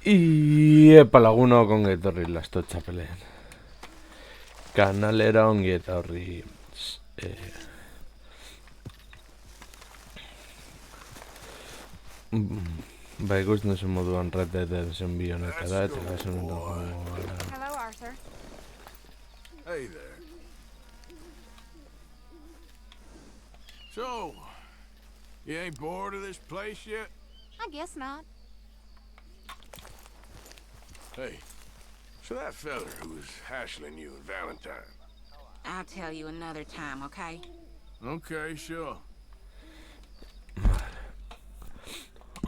Iepa laguno ongi etorri lasto txapelean. Kanalera ongi etorri. Ba ikusten duzu moduan Red Dead Redemption bi honetara eta kasu honetan. Hello, Arthur. Hey there. So, you ain't bored of this place yet? I guess not. Hey, so that feller who was hassling you and Valentine. I'll tell you another time, okay? Okay, sure.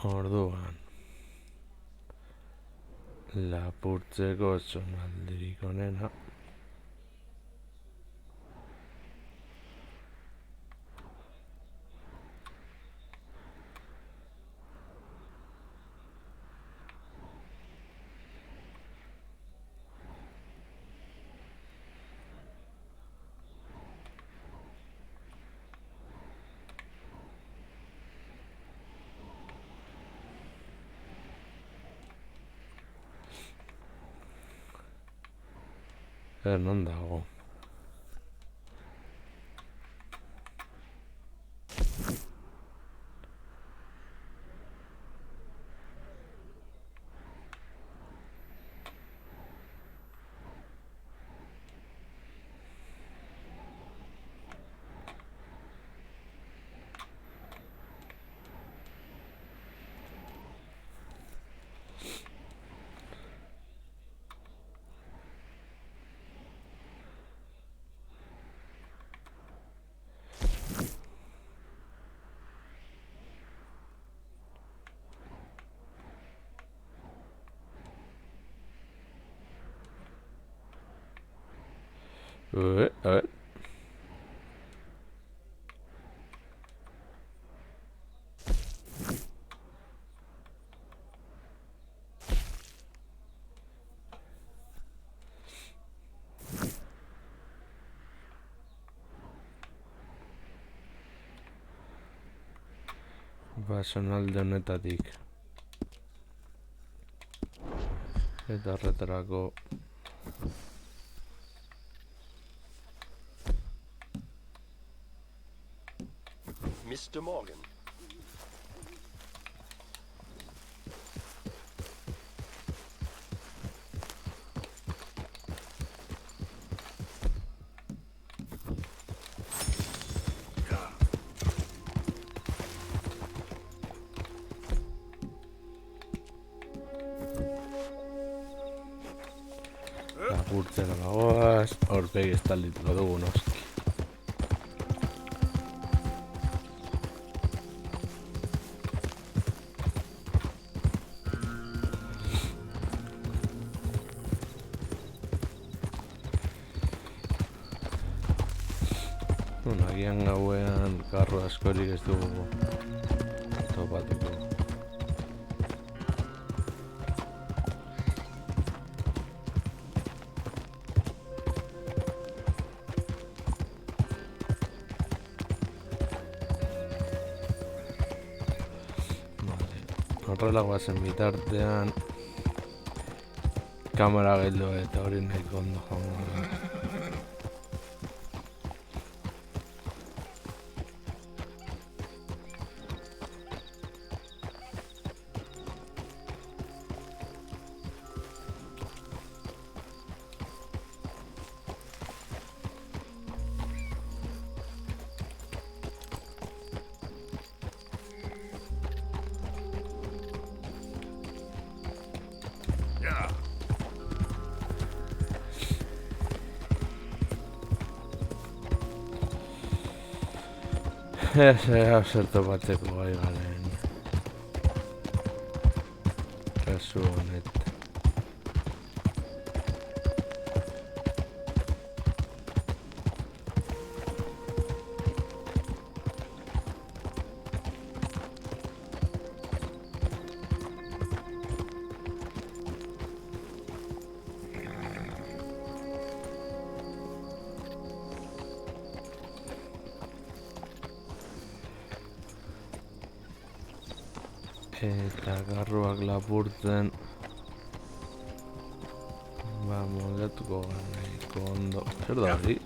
Orduan lapurtzeko zonaldirik onena non dago. A ver. Zonalde honetatik eta horretarako Mr. Morgan. lapurtzera dagoaz, aurpegi estaldituko dugu noski. Agian gauean karro askorik ez dugu topatuko. Horrela guazen bitartean kamera geldo eta hori nahiko ondo joango da. Ese zerto batzeko gai garen kasu honetan. Eta garruak lapurtzen sartuko nahiko ondo. Zer da hori?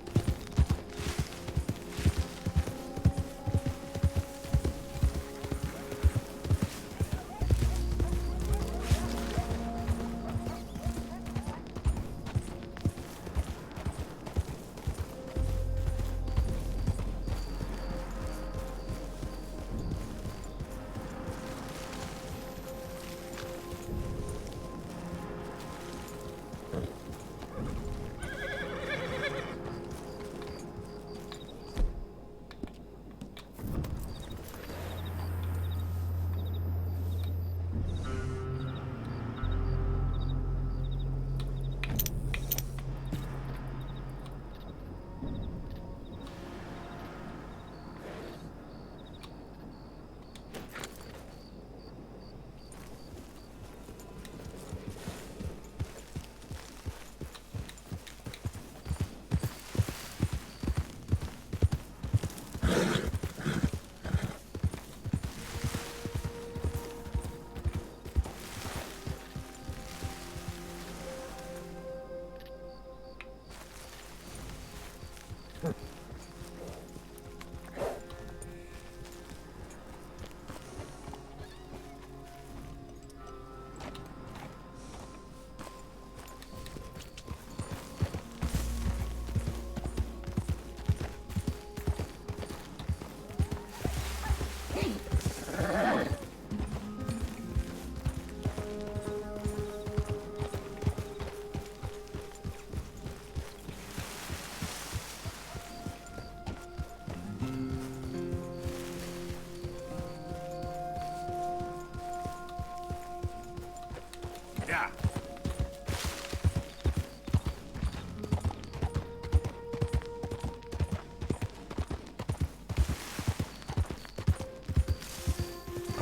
Yeah.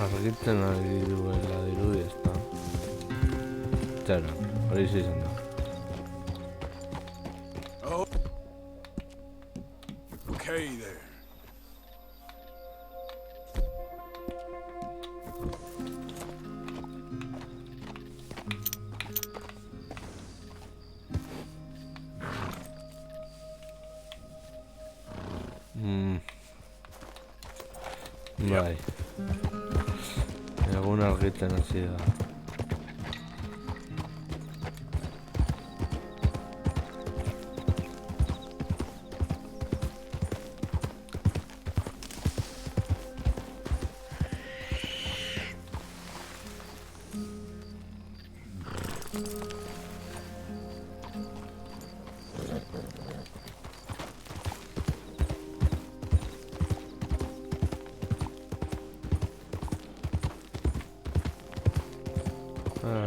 Argitzen ari duela dirudi ezta. Txara, hori izan da. Oh. Okay there. Bai. Egun argitzen hasi da.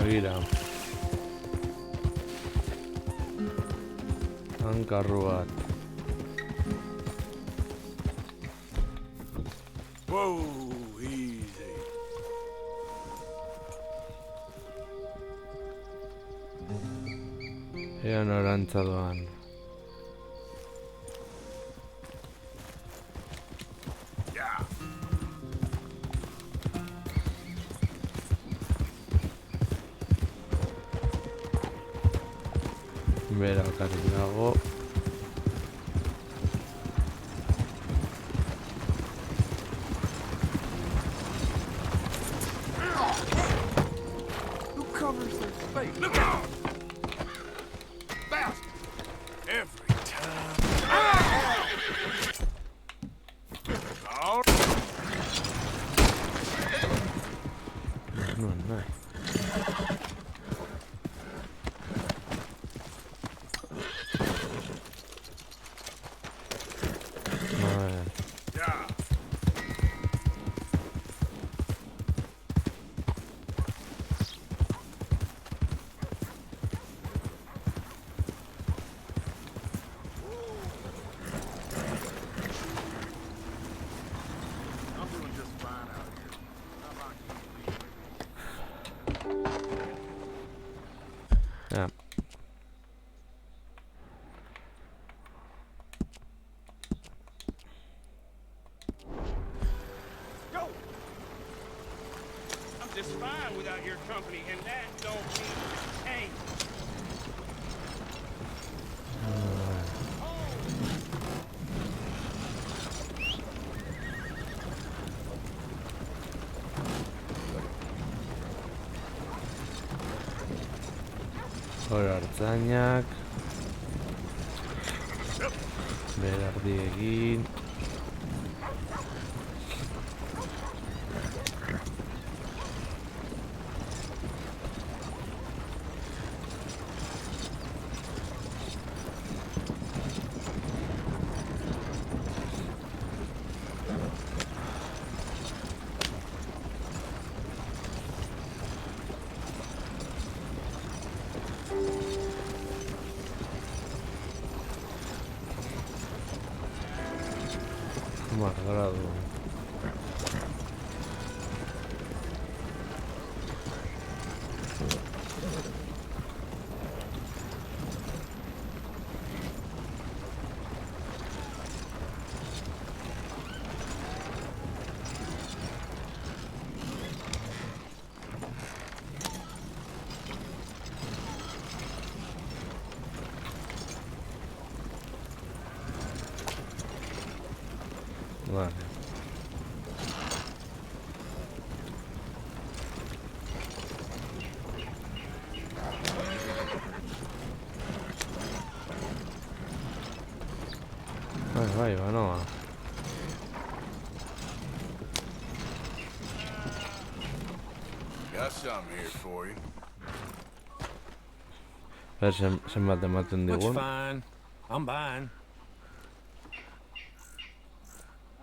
Gira. Hankarru bat. Whoa, easy. Ea norantza doan. Yeah. Bera bakarrik dago. Who covers their face? Look out! Bastard! Every time. Oh. No, no. Yeah. I'm doing just fine out here. How about you? Ja. Go! I'm just fine without your company, and that don't mean a change. hor hartzainak. Berardi egin. Más grado. Vale. Vai, no. Got something here for you. A ver, zenbat ematen Looks digun. fine. I'm buying.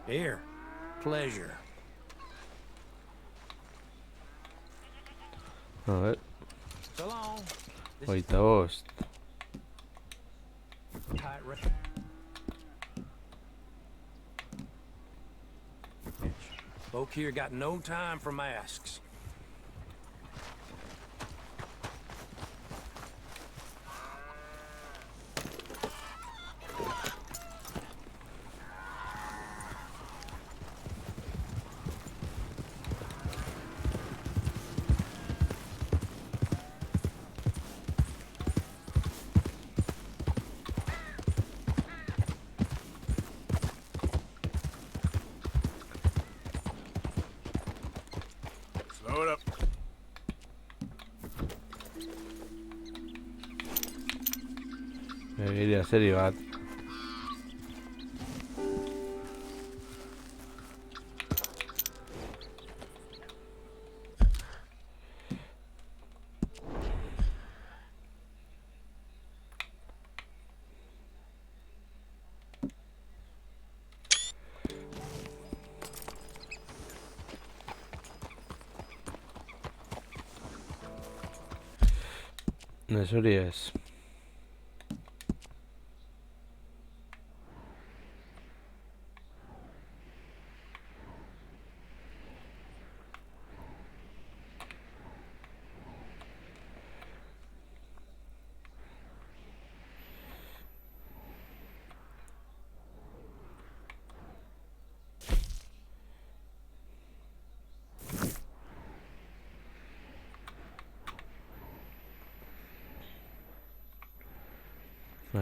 Here. Pleasure. A ver, So long. hogeita bost. Tight Folk here got no time for masks. Slow it up. Begiria seri bat. Ez hori ez.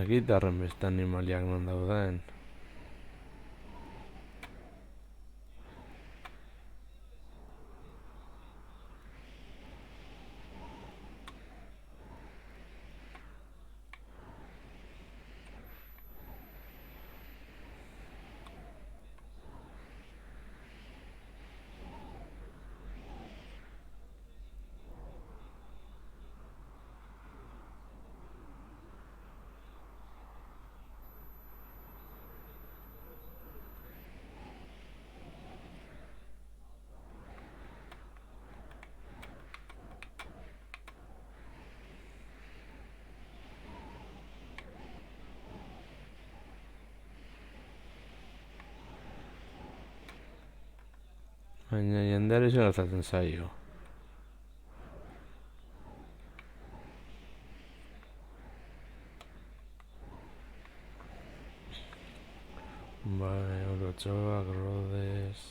Gitarren beste animaliak non dauden. Baina jendeari zer gertatzen zaio. Bai, orotxoak, rodez...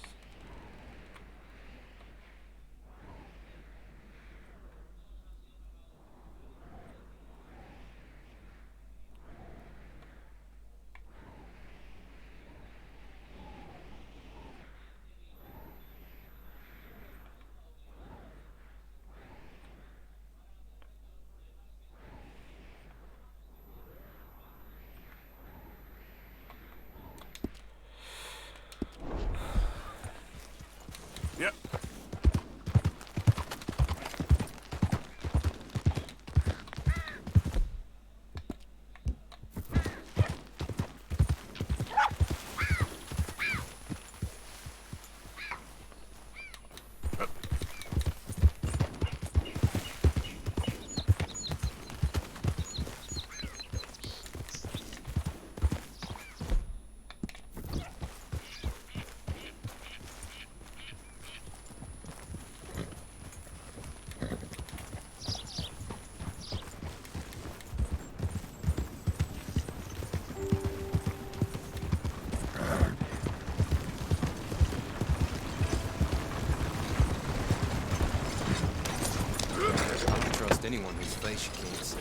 face you can't see.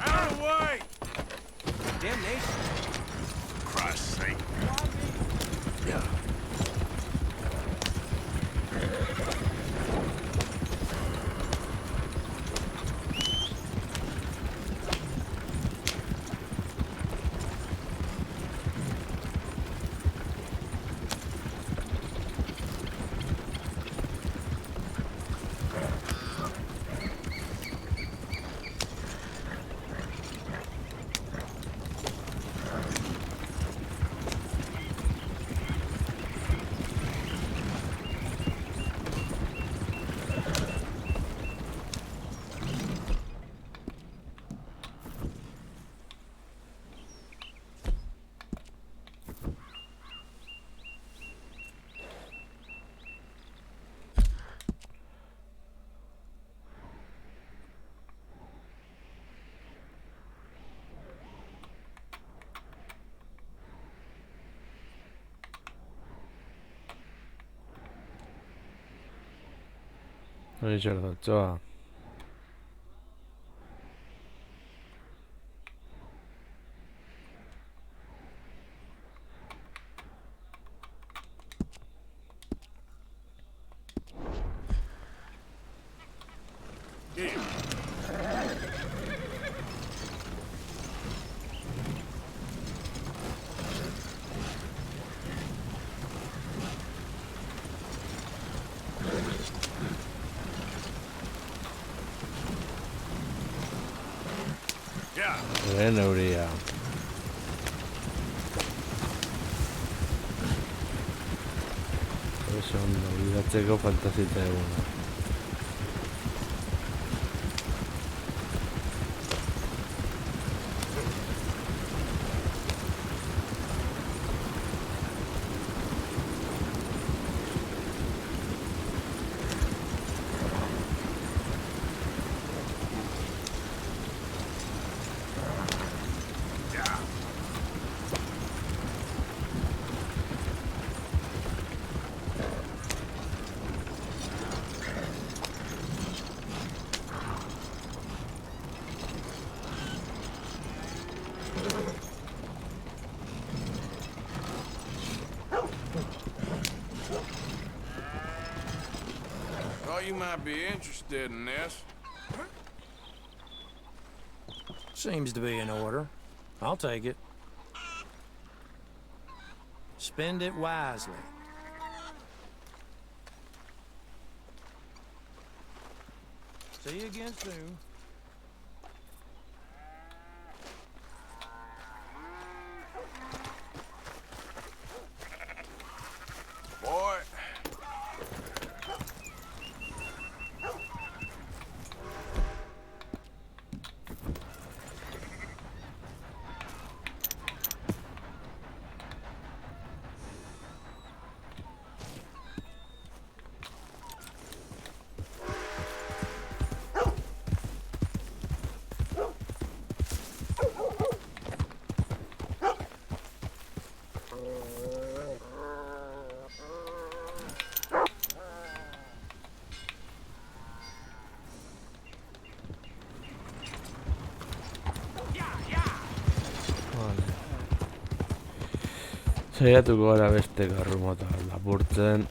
Out of the way! Damnation. For Christ's sake. Yeah. 리절 갔죠? Yeah. Bueno, uría. Eso ondo, bidatzeko fantazita eguna. Thought you might be interested in this. Seems to be in order. I'll take it. Spend it wisely. See you again soon. Boy. Saiatuko gara beste karru mota lapurtzen.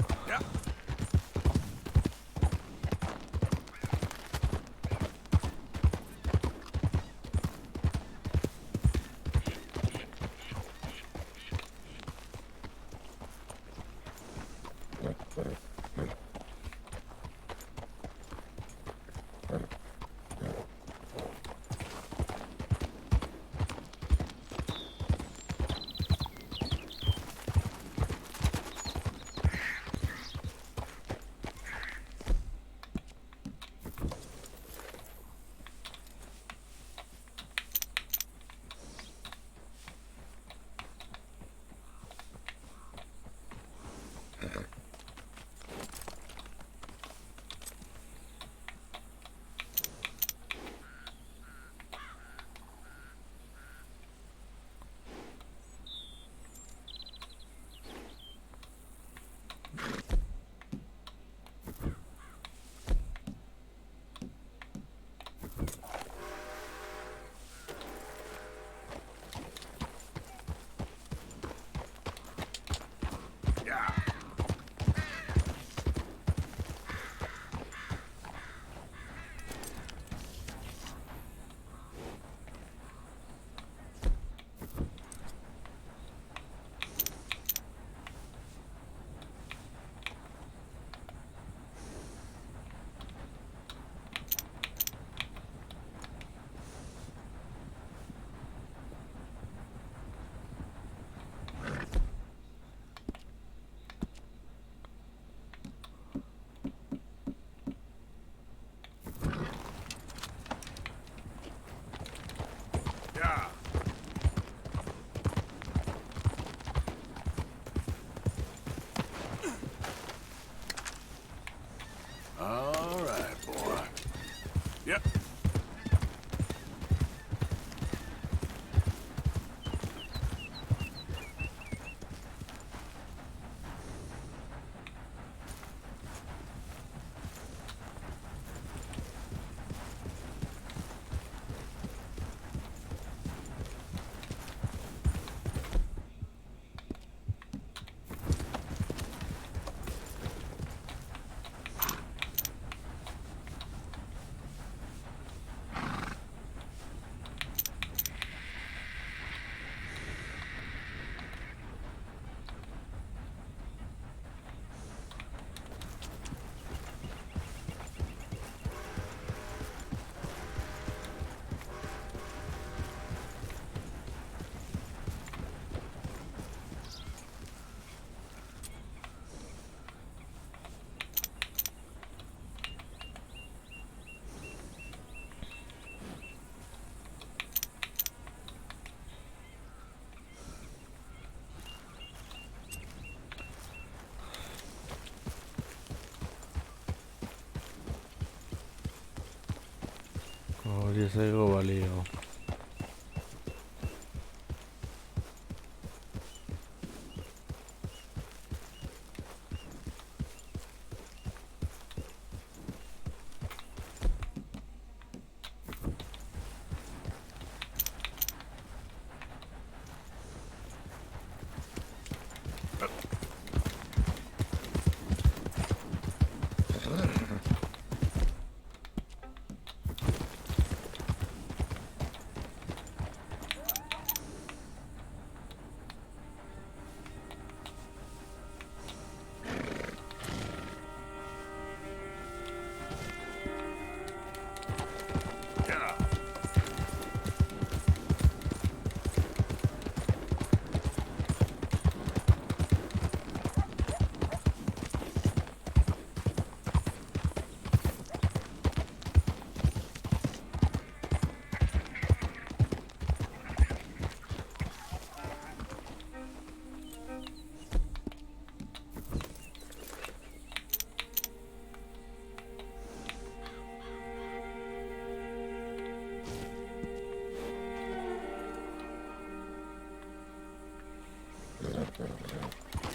Pasego balío.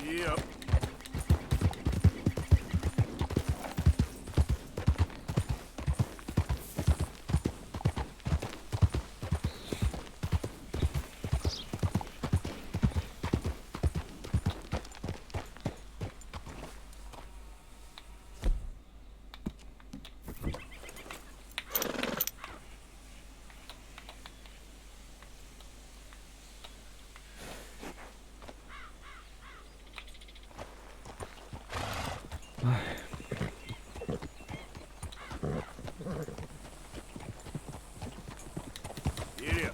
Yep. Yeah.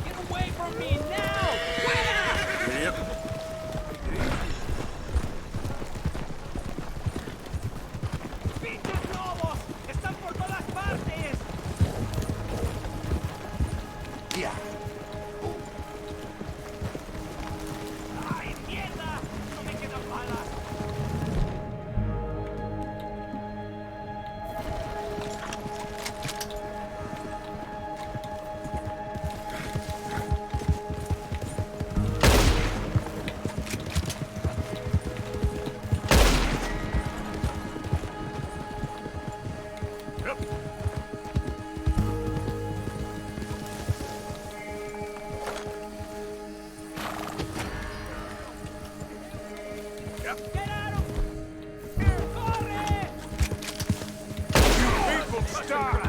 Get away from me now! Yep. ¡Pinches lobos! ¡Están por todas partes! Yeah. ¡Ay, mierda! ¡No me quedan balas! ¡Get out of... ¡Corre! People, stop!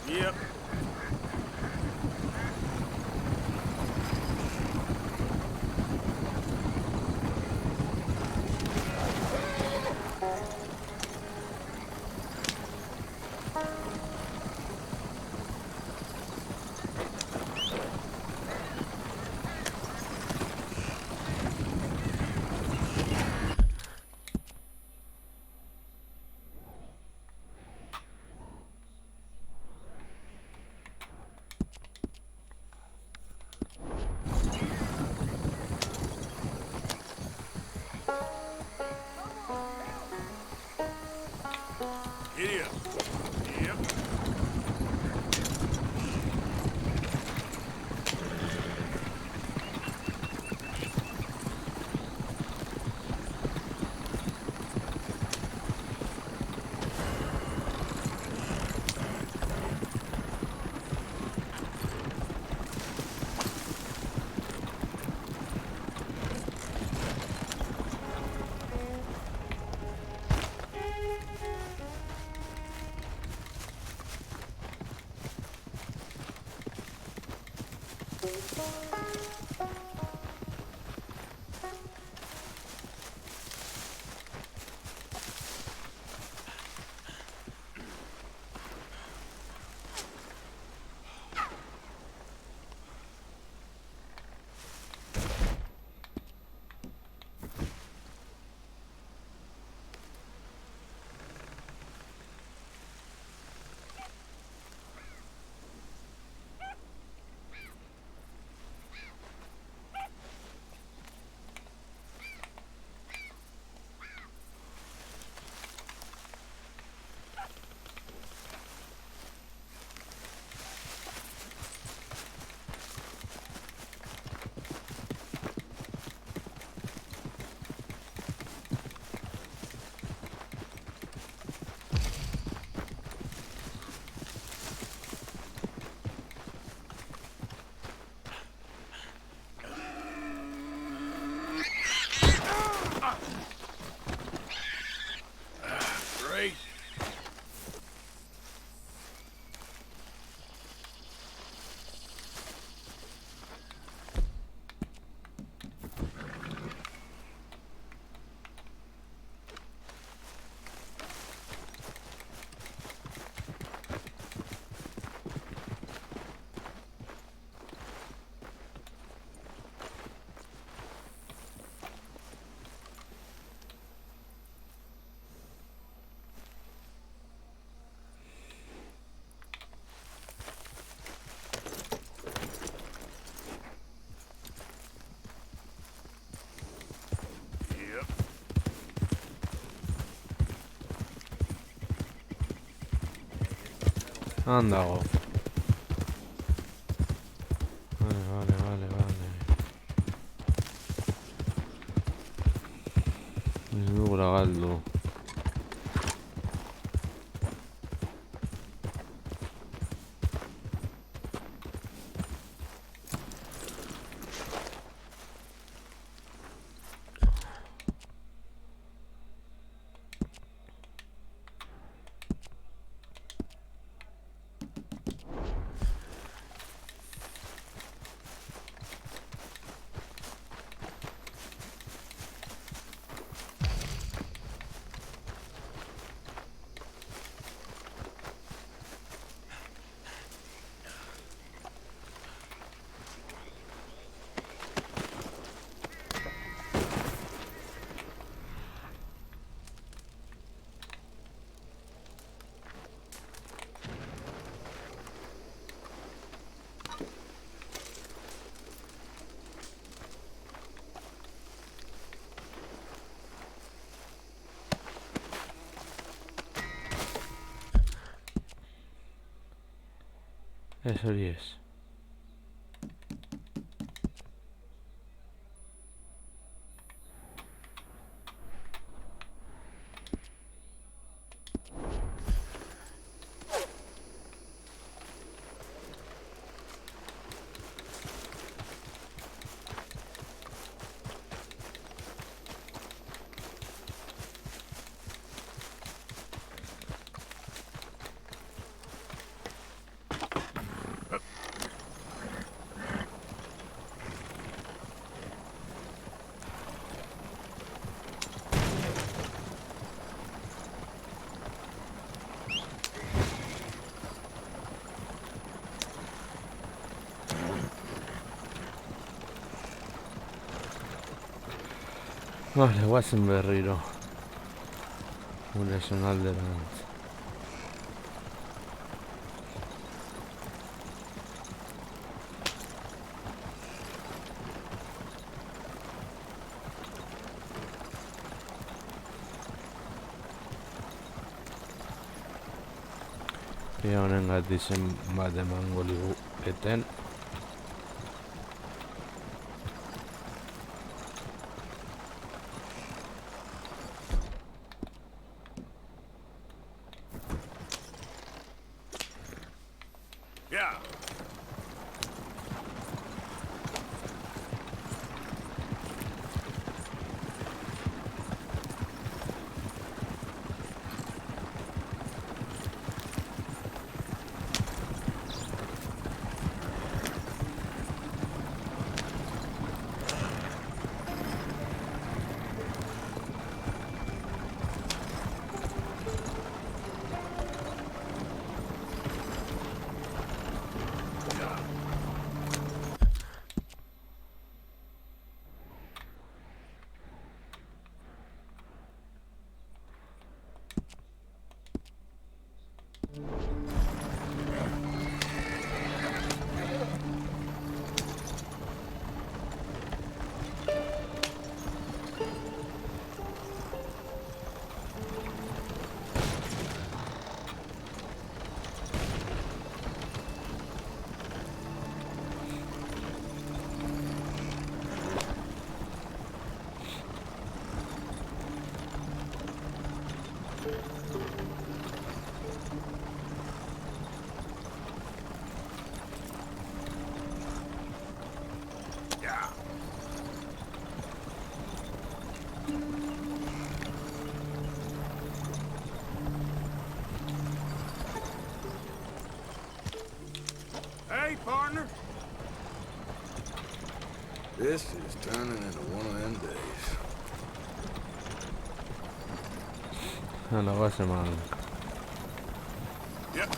Yep. Anda, go. Vale. Ez dugula galdu. Ez hori ez. Vale, guazen berriro. Gure zonalderantz. Ia honen gatizen bat emango liguketen. Yeah. Hey, partner. This is turning into one of them days. Hala, guazen man. Yep.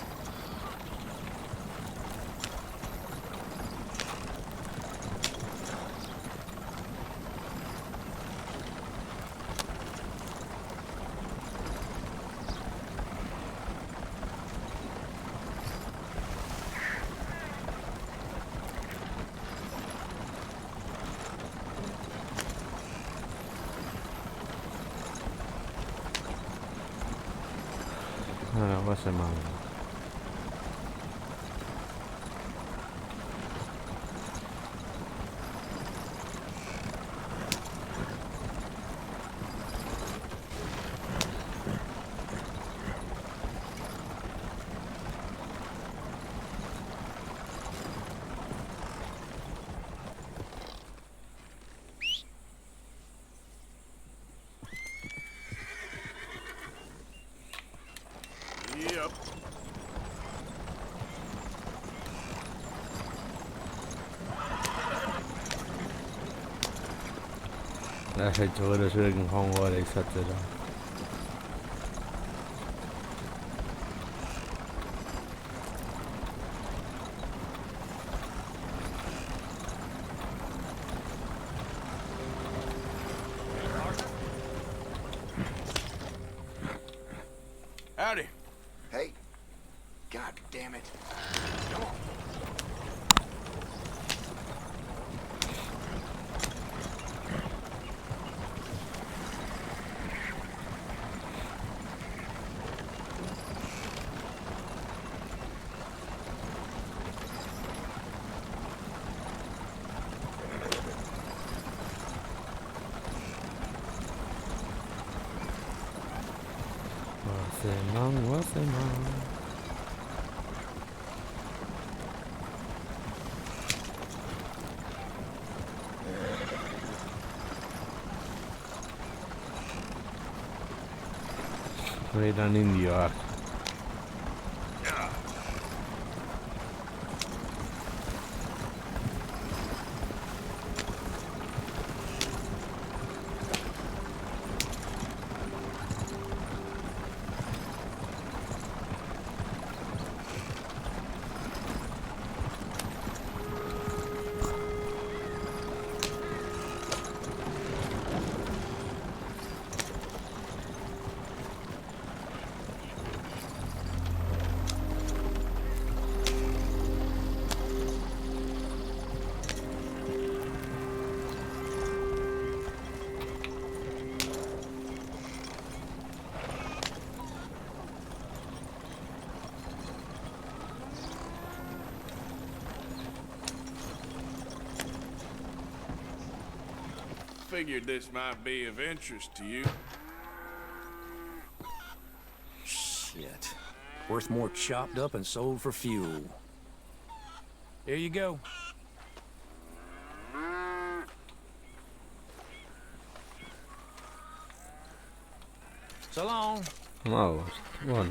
Hala, guazen man. Yep. 저거를 저렇게 황호가 있었더라. Howdy. Hey. God damn it. Come on. 와세망. Redan indio. Figured this might be of interest to you. Shit. Worth more chopped up and sold for fuel. Here you go. So long. Vamos, bueno.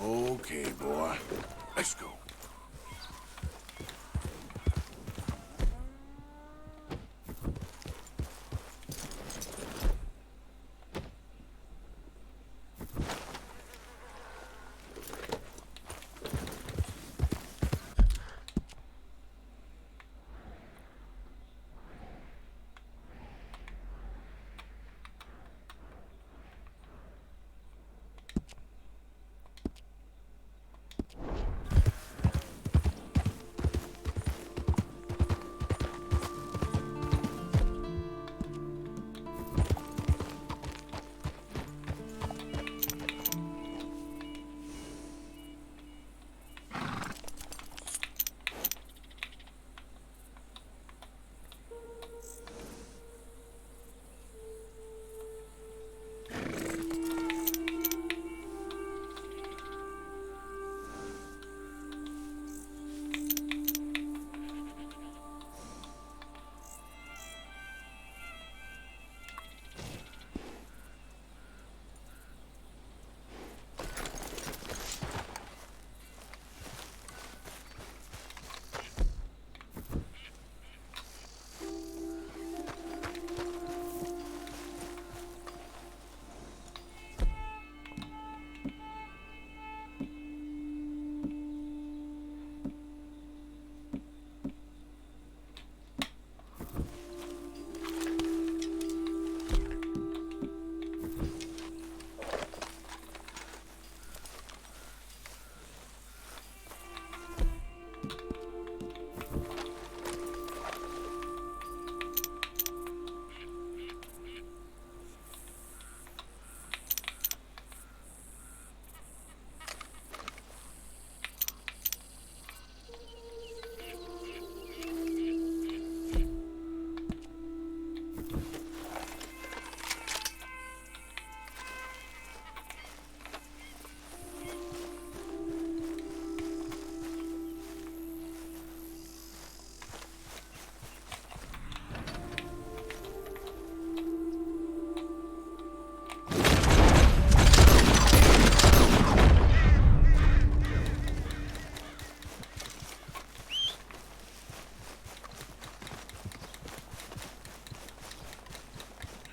Okay, boy. Let's go.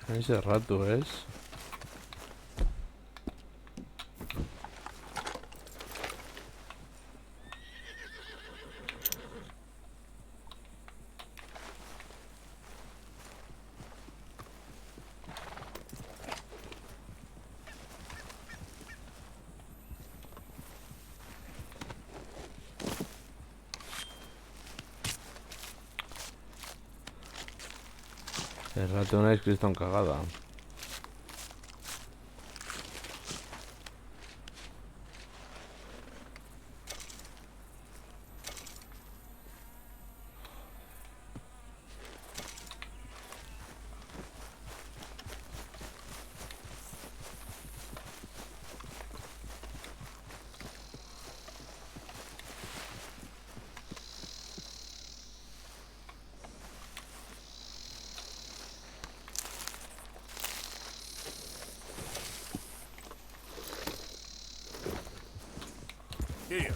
Ese rato es. El ratón es Cristo en cagada. Here.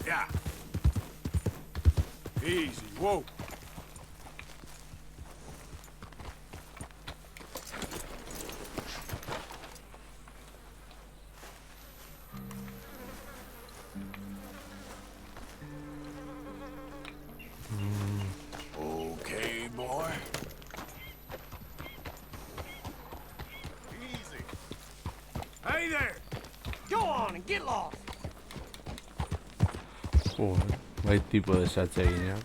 Yeah. Easy. Whoa. Okay, boy. Easy. Hey there. Go on and get lost. Joder, no hay tipo de sacheguina.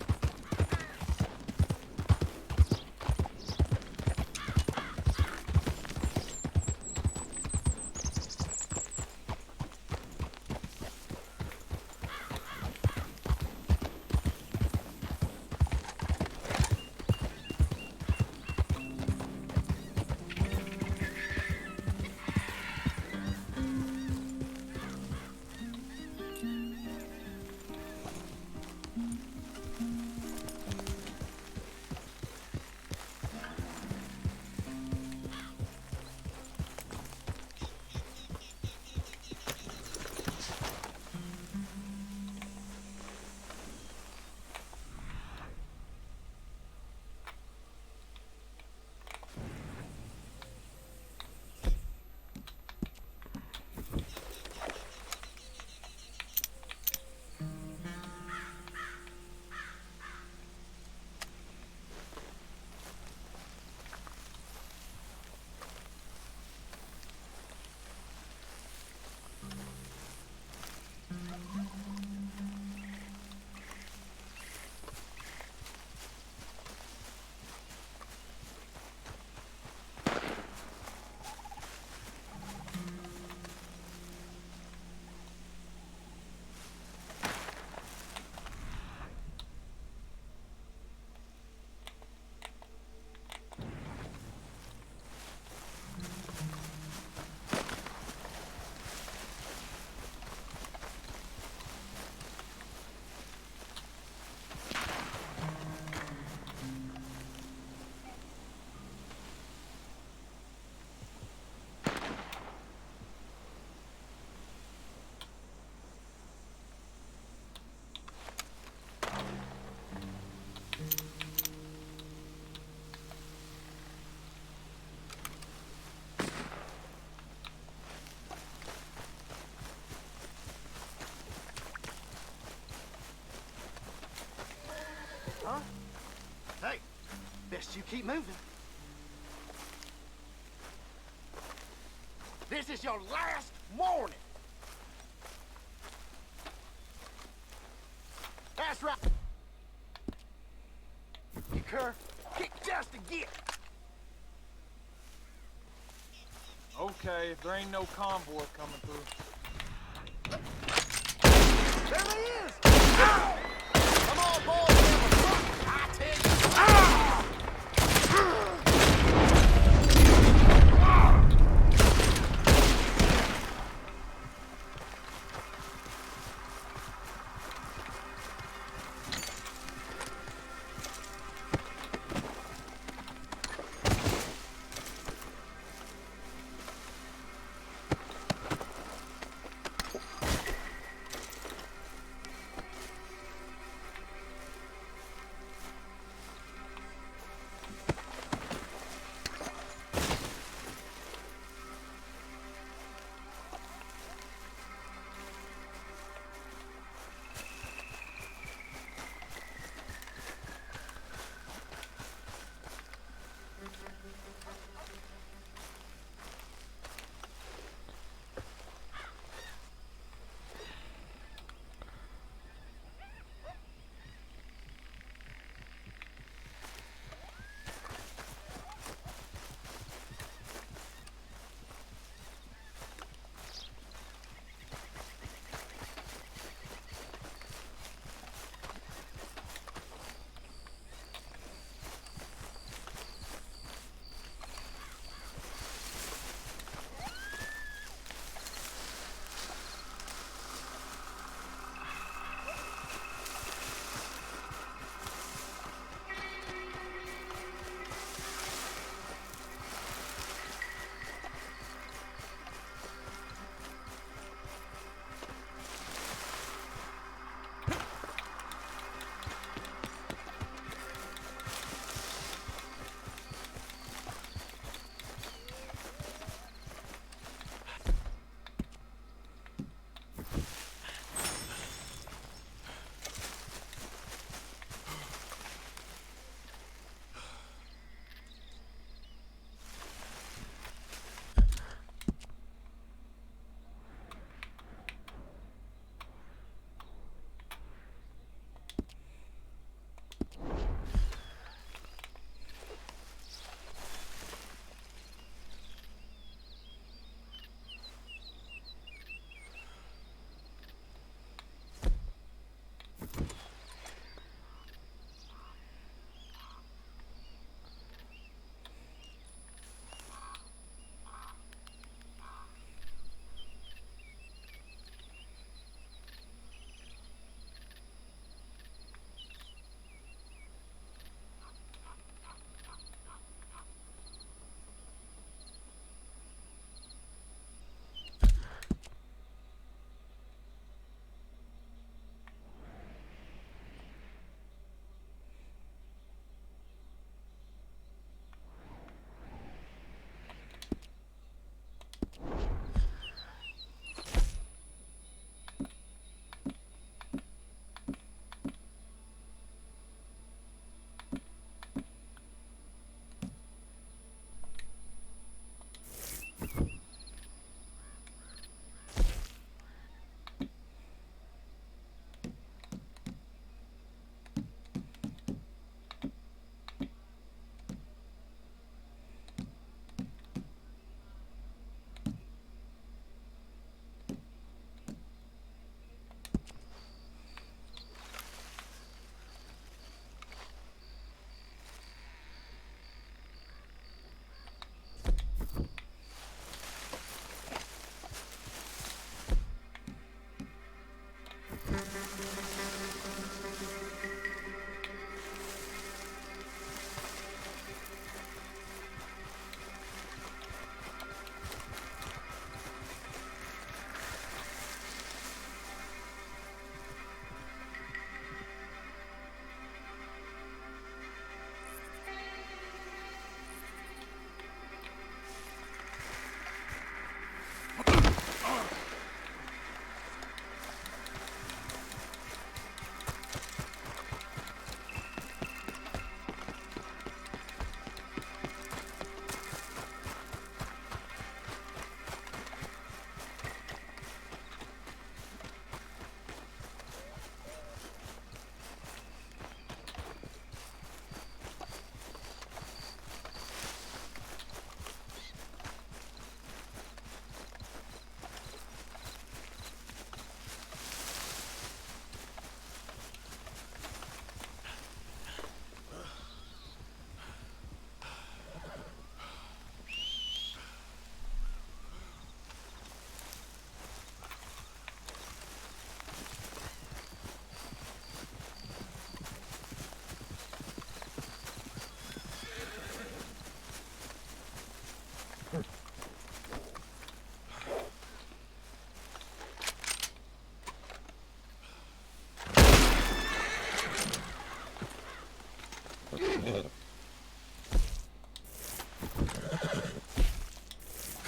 Huh? Hey, best you keep moving. This is your last warning. That's right. You cur, kick just to get. Okay, if there ain't no convoy coming through. There he is! Ow! Come on, boys, I tell you. Ah!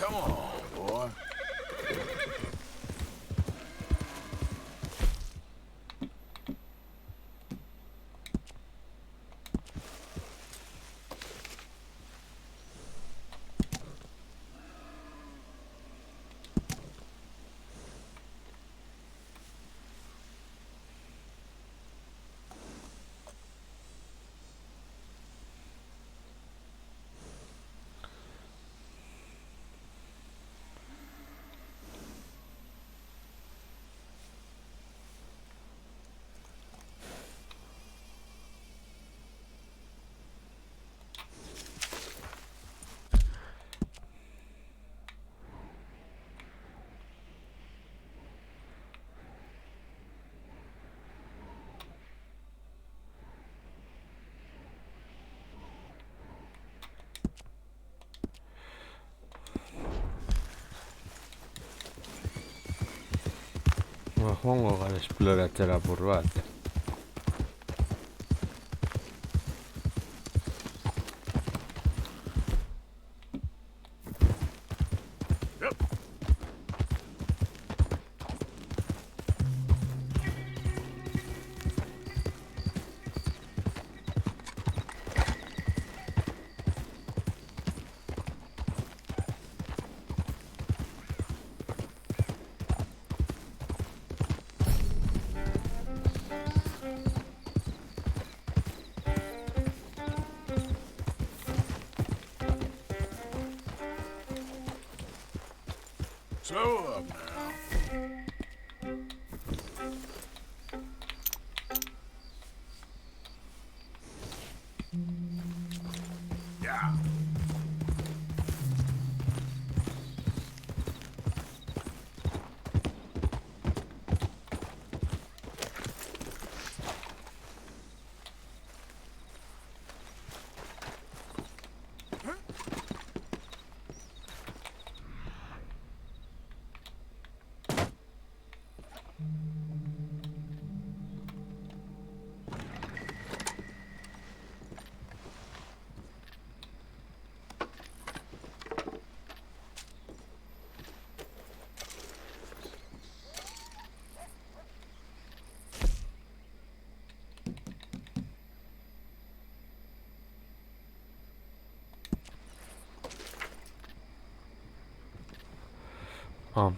Come on, boy. Joango gara esploratzera apur bat. Slow up now. Yeah. Ah.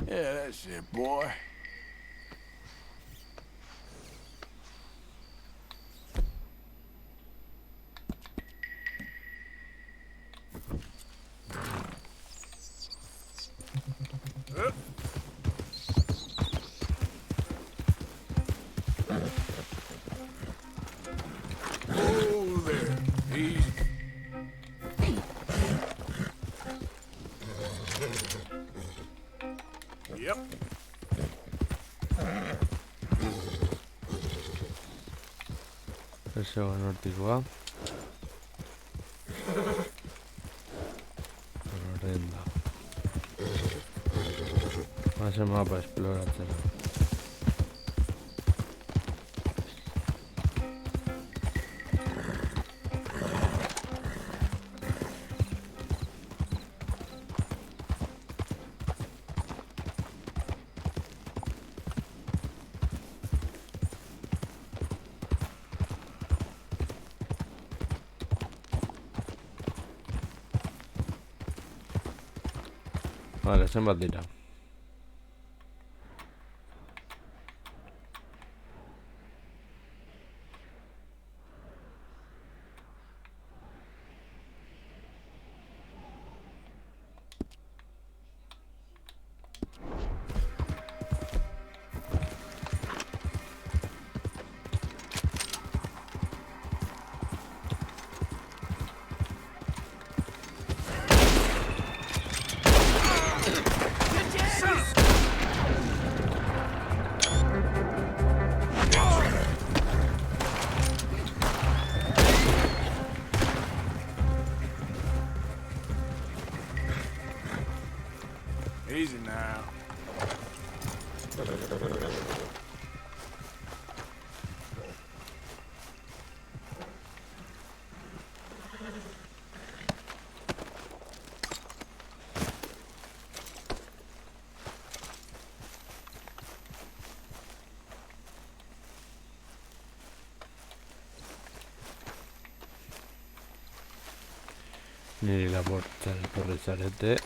Yeah, that's it, boy. Oh, there. Easy. Yep. Presio nortikoa. Horrenda. Hace mapa esploratzera. Vale, zenbat dira. Easy now. Niri lapurtzen etorri zarete.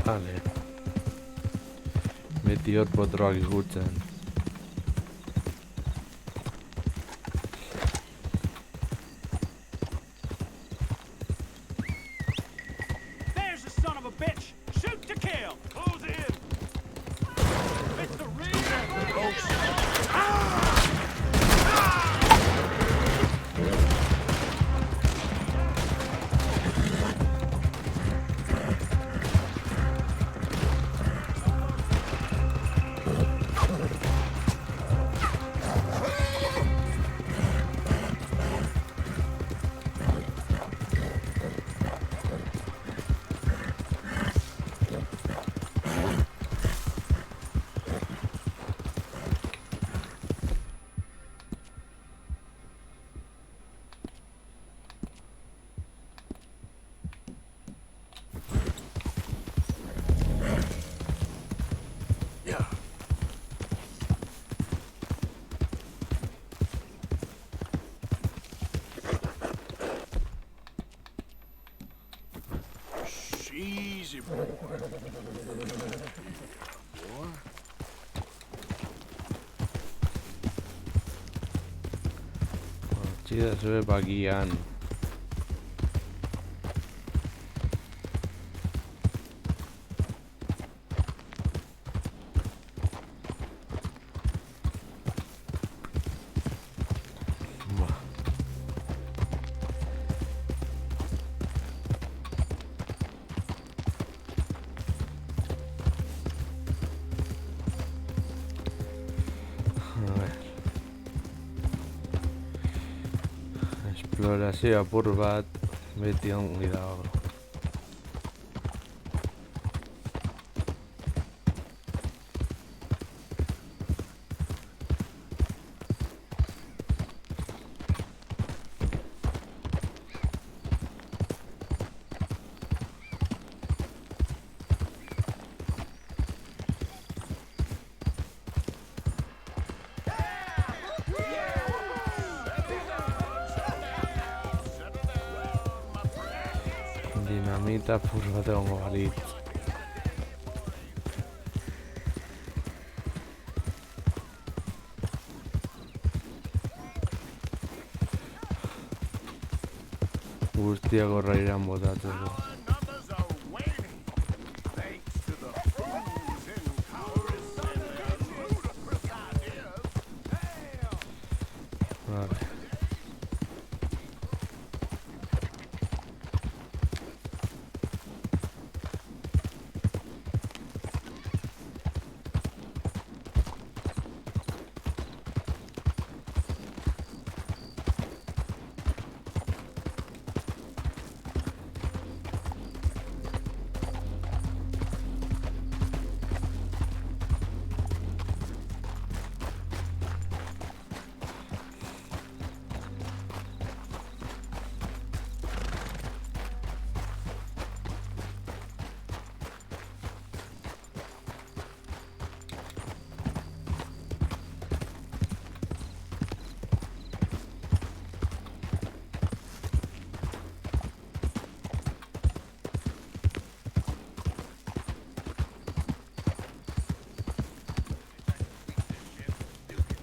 Vale. Beti hor potroak igutzen. There's the son of a bitch! Shoot to kill! Close in! It's the Yeah. Easy, boy. Txida zure bagian. esplorazio apur bat beti ongi dago. Dinamita apur bat egongo balitz. Guztiak horra iran botatzeko. Numbers are waning. Thanks to the fools in Congress and their ludicrous ideas. Vale.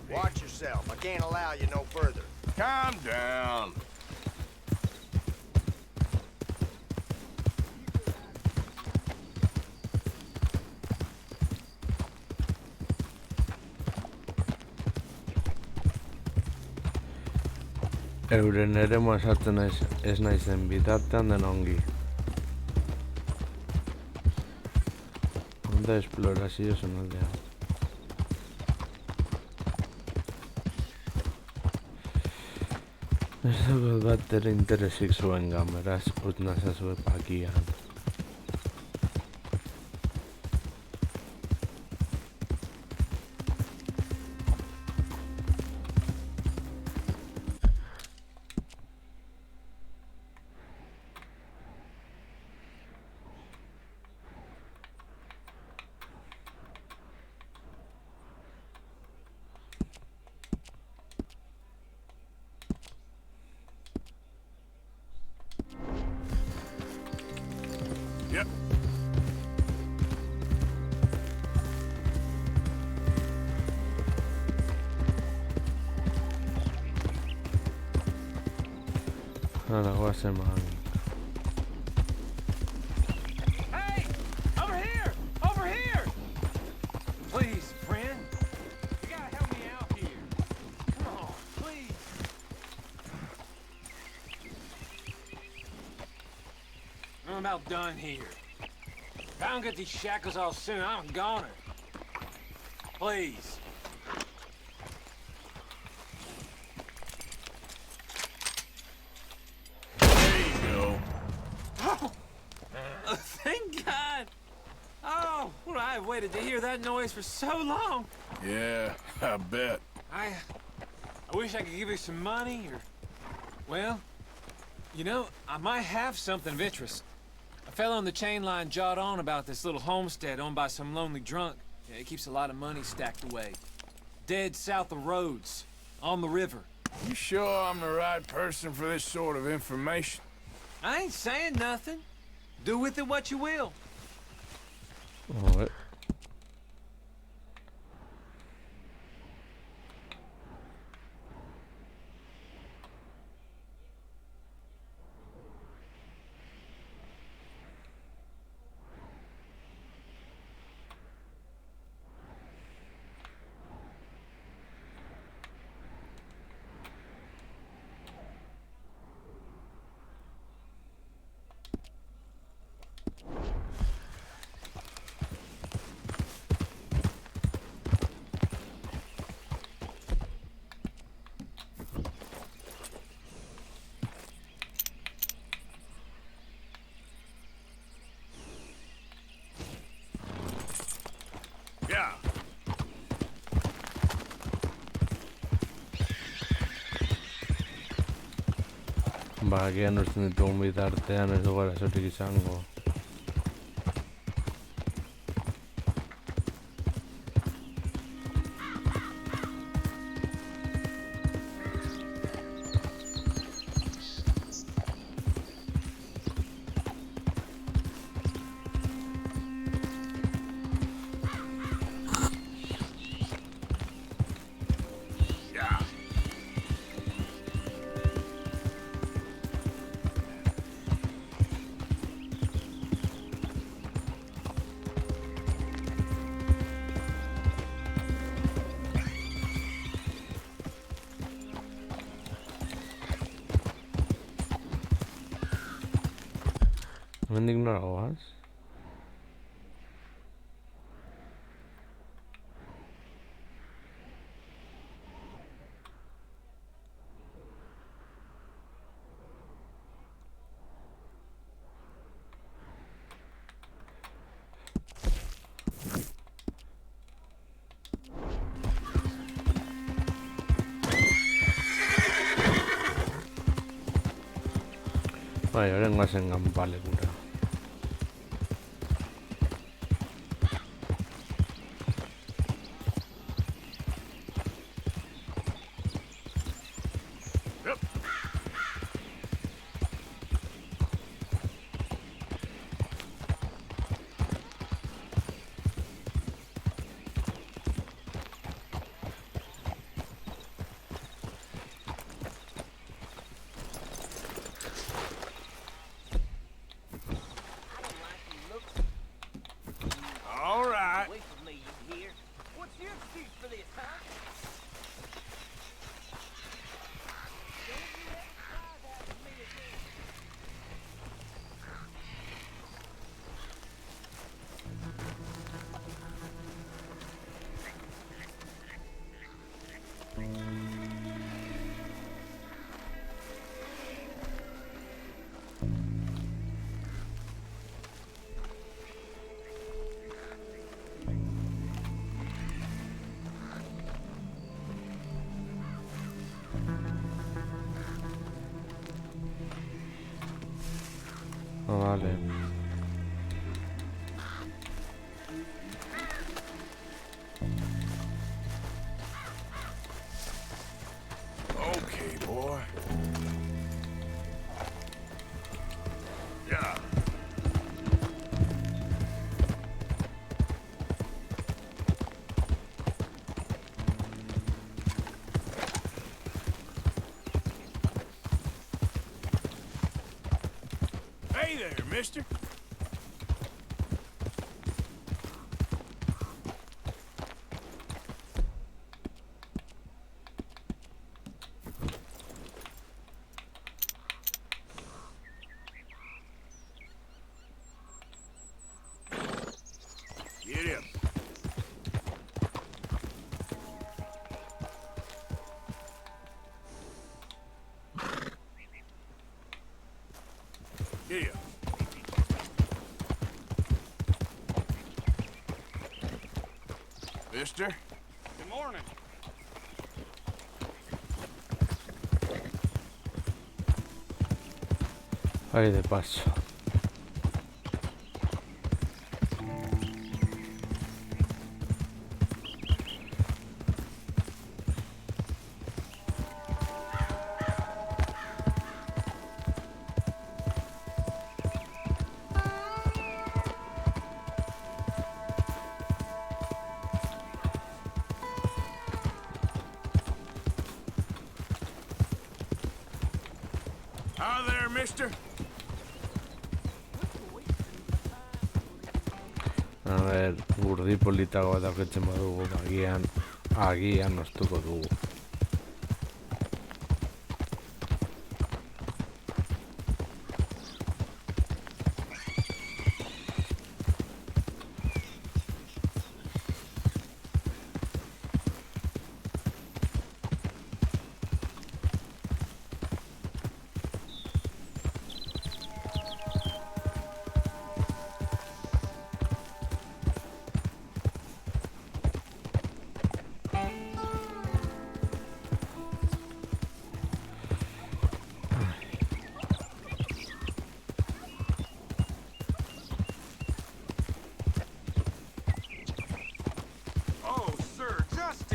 Watch yourself. I can't allow you no further. Calm down. Euren eremua sartzen ez naizen bitartean den ongi. Onda esplorazio zonaldea. Ez dagoet bat ere interesik zuen beraz, ut nazazue pakian. Yep. Hala, guazen man. Hey! Over here! Over here! Please, friend. You gotta help me out here. Come on, please. I'm about done here. If I don't get these shackles off soon, I'm a goner. Please. There you go. Oh, thank God. Oh, well, I've waited to hear that noise for so long. Yeah, I bet. I wish I could give you some money, or... Well, you know, I might have something of interest. A fellow on the chain line jawed on about this little homestead owned by some lonely drunk. Yeah, he keeps a lot of money stacked away. Dead south of Rhodes, on the river. You sure I'm the right person for this sort of information? I ain't saying nothing. Do with it what you will. Ouais. Bagian uzten ditugun bitartean ez dugu arazorik izango. Hemendik nora goaz? Bai, horren guazen ganbalekura. All right. Wait for me, you hear? What's your excuse for this, huh? Vale. Okay, boy. Yeah. Hey there, mister. Get him. Get him. Mister? Good morning. Ahí de paso. Hi there, mister. A ver, burdi politago bat auketzen badugu, agian oztuko dugu.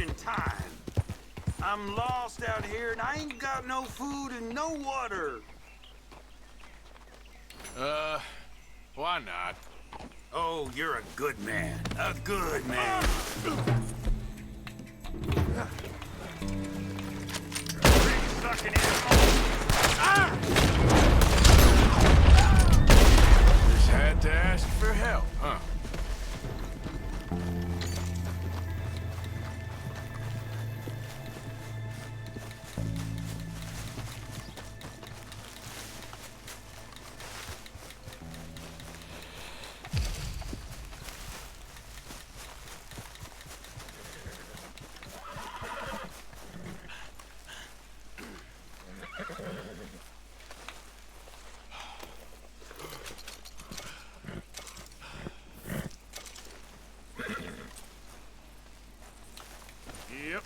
in time. I'm lost out here and I ain't got no food and no water. Why not? Oh, you're a good man. A good man. Sucking Just had to ask for help, huh? Yep.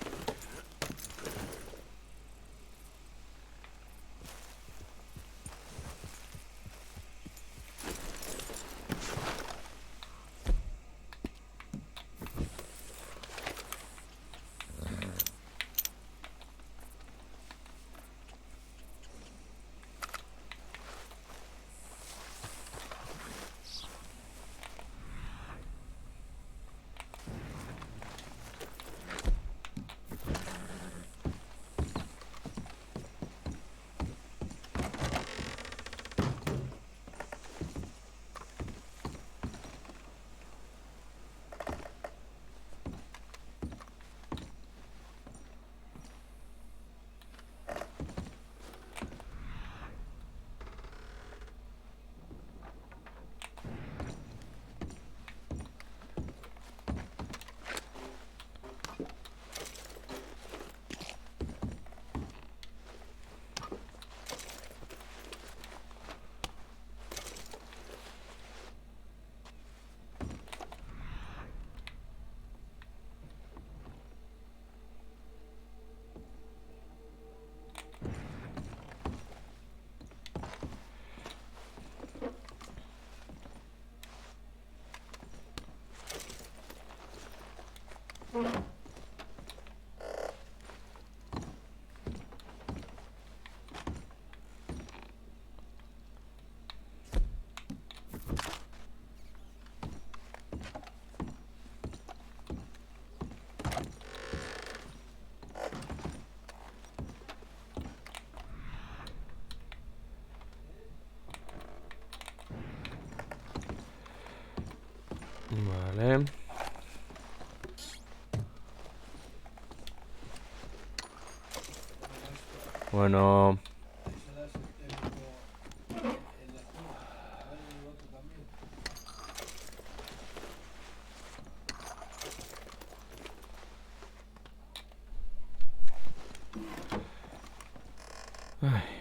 Vale. Bueno. Ay.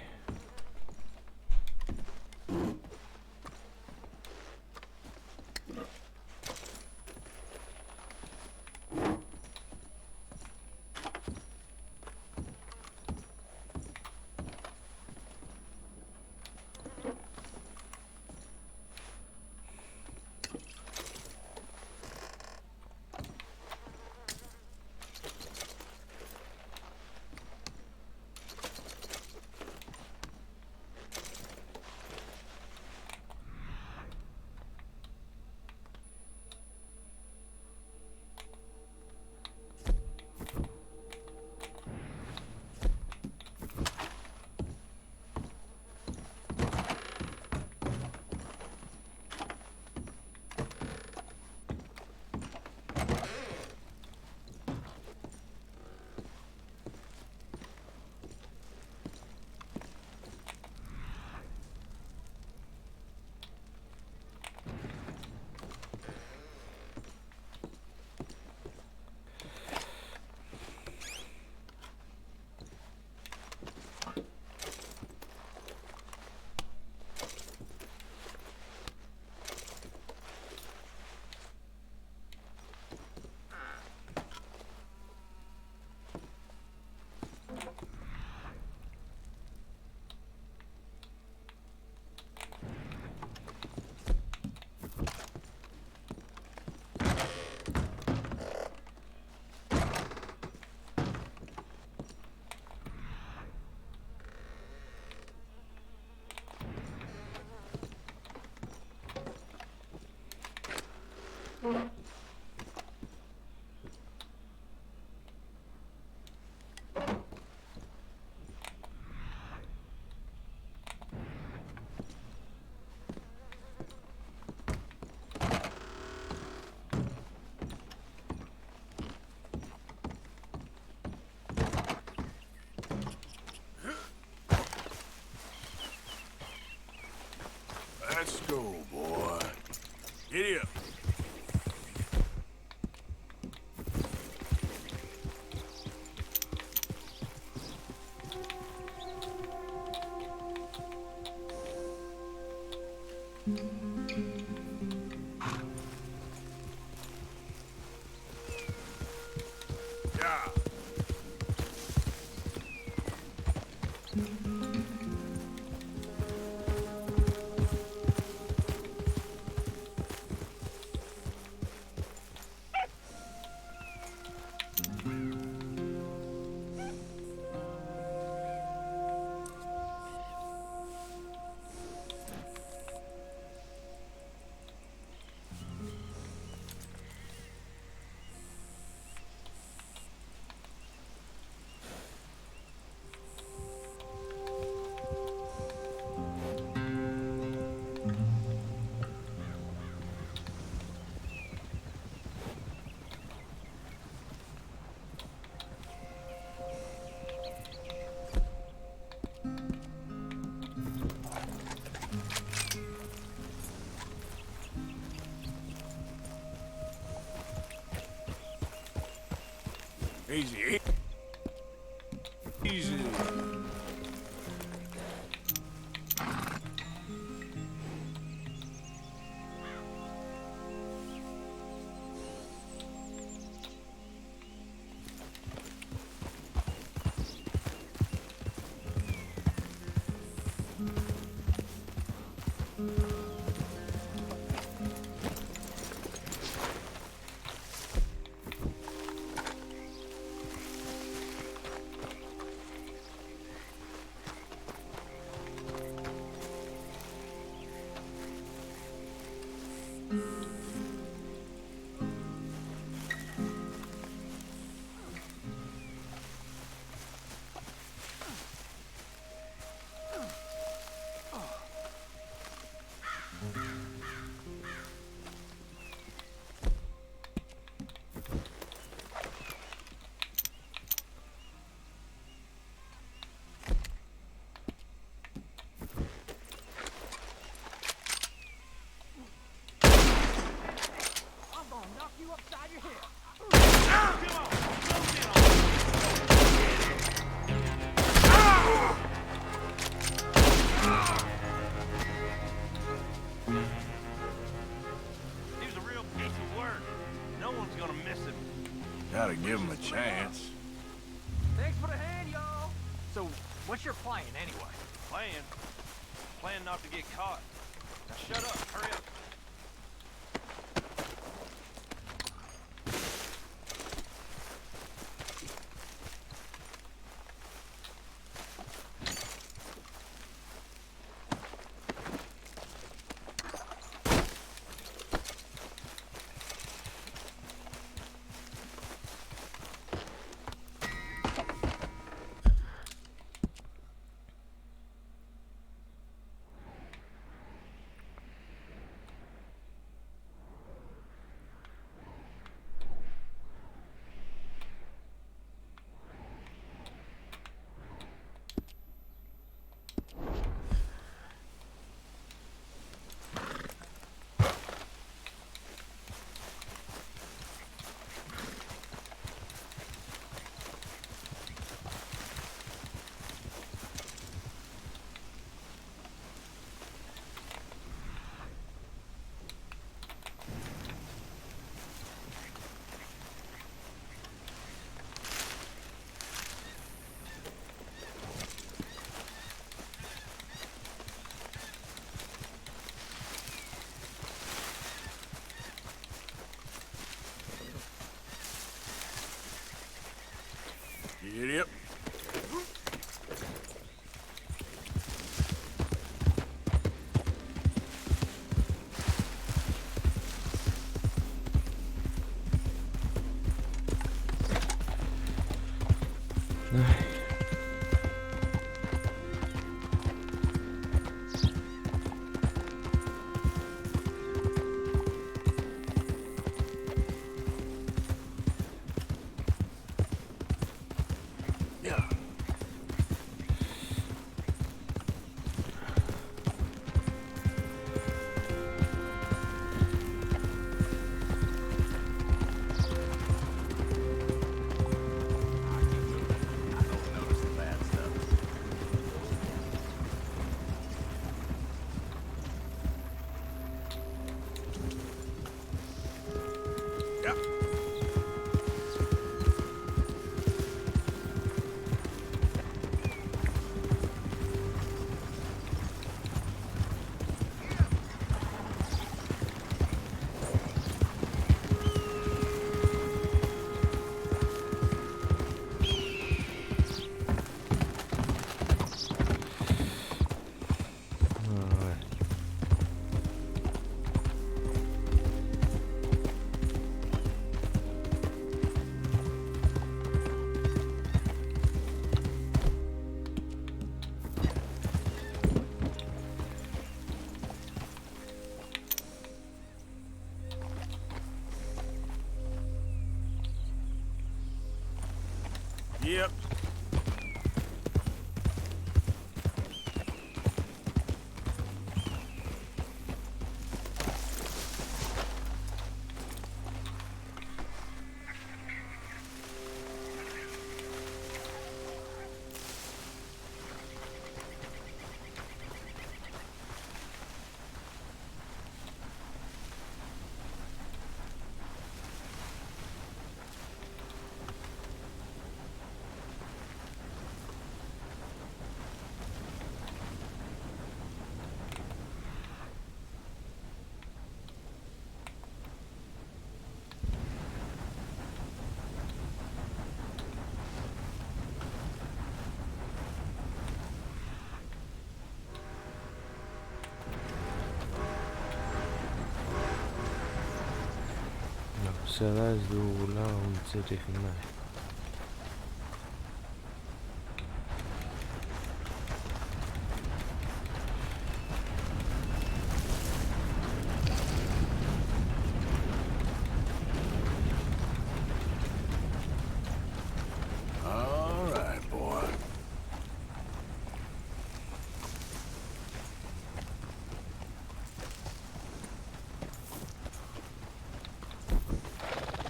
Easy. Easy. He's a real piece of work. No one's gonna miss him. Gotta give him a chance. Thanks for the hand, y'all. So, what's your plan anyway? Plan not to get caught. Now shut up, hurry up. Yep. Yep. seràs volar un Cerignai. All right, boy.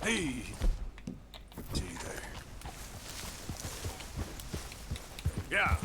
Hey! Gee there. Yeah.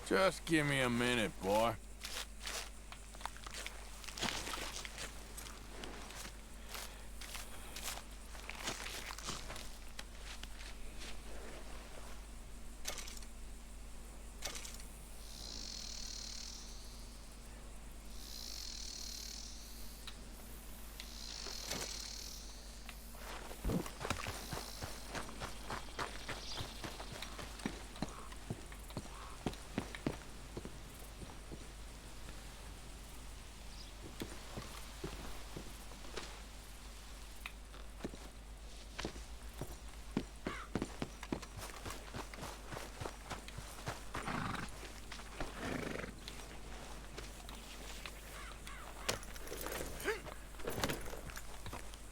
Just give me a minute, boy.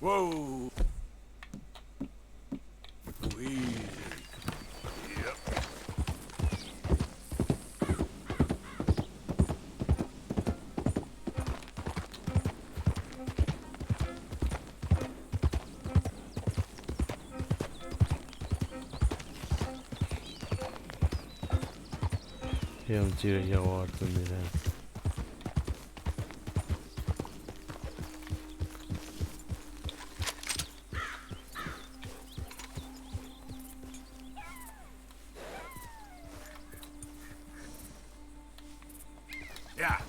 Whoa! Easy. Yep. Io non tiro gli award in diretta. Yeah.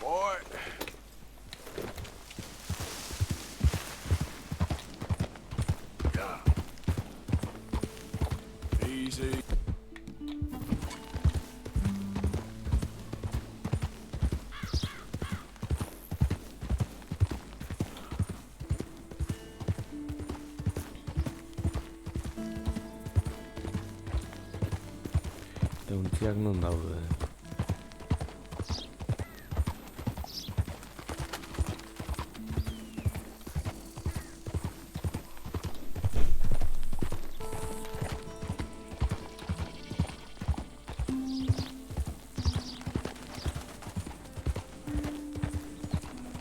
Boy. Yeah. Easy. Un jak non dał.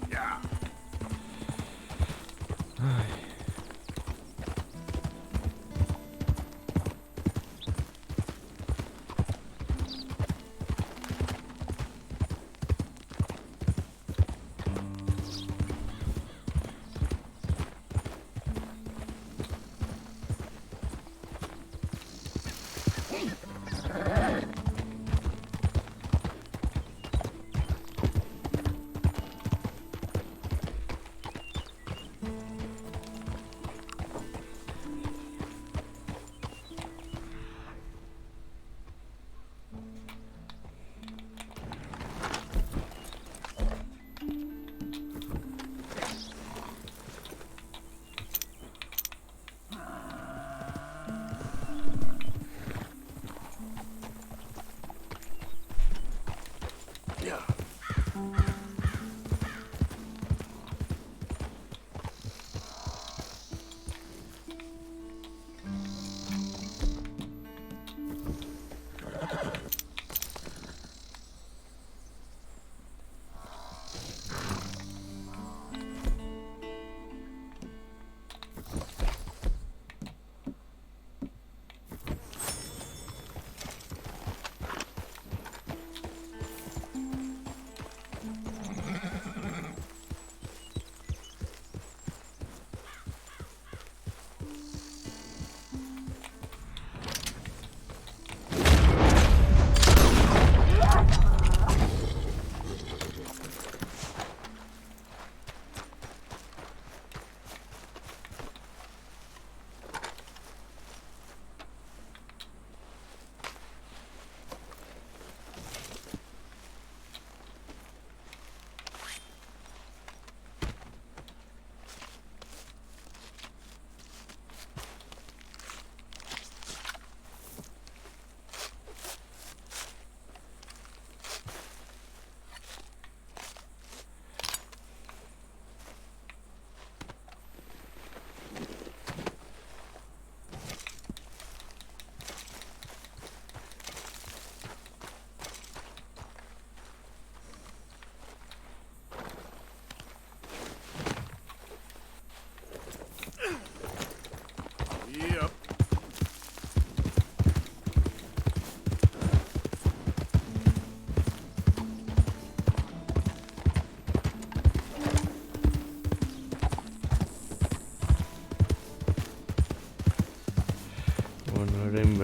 Yeah.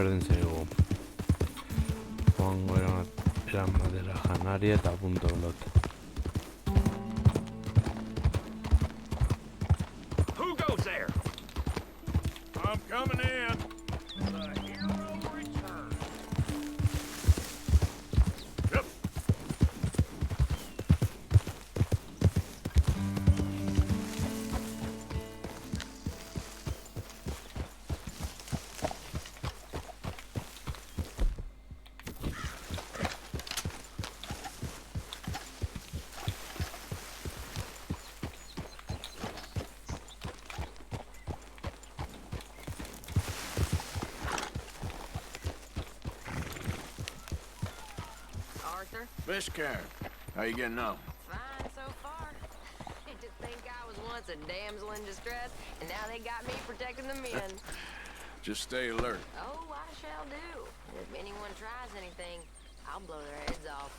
berdin zaigu. Joango eramatera janaria eta punto dut. Who goes there? I'm coming in. The hero returns. Yep. Arthur? Miss Karen, how you getting on? Fine so far. To think I was once a damsel in distress, and now they got me protecting the men. Just stay alert. Oh, I shall do. If anyone tries anything, I'll blow their heads off.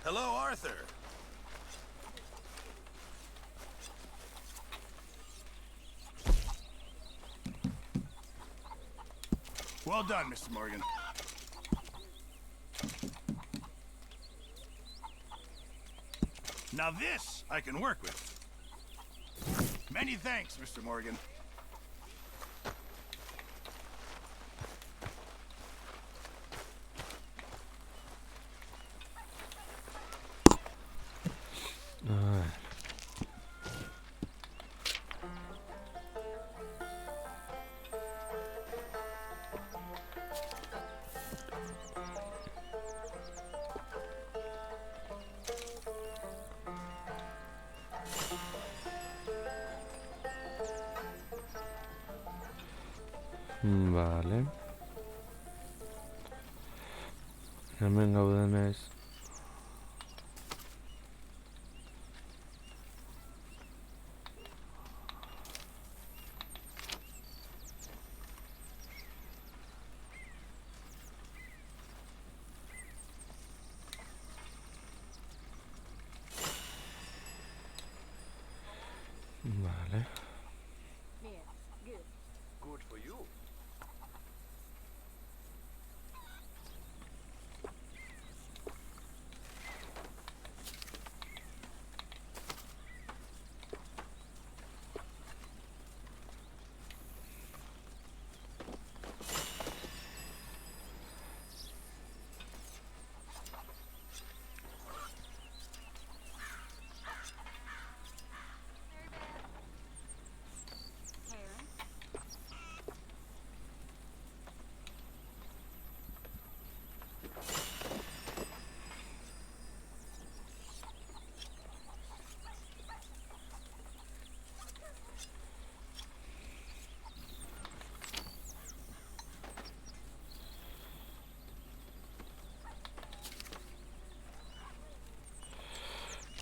Hello, Arthur. Well done, Mr. Morgan. Now this I can work with. Many thanks, Mr. Morgan. Vale. Hemen gaudenez. Vale. Good for you.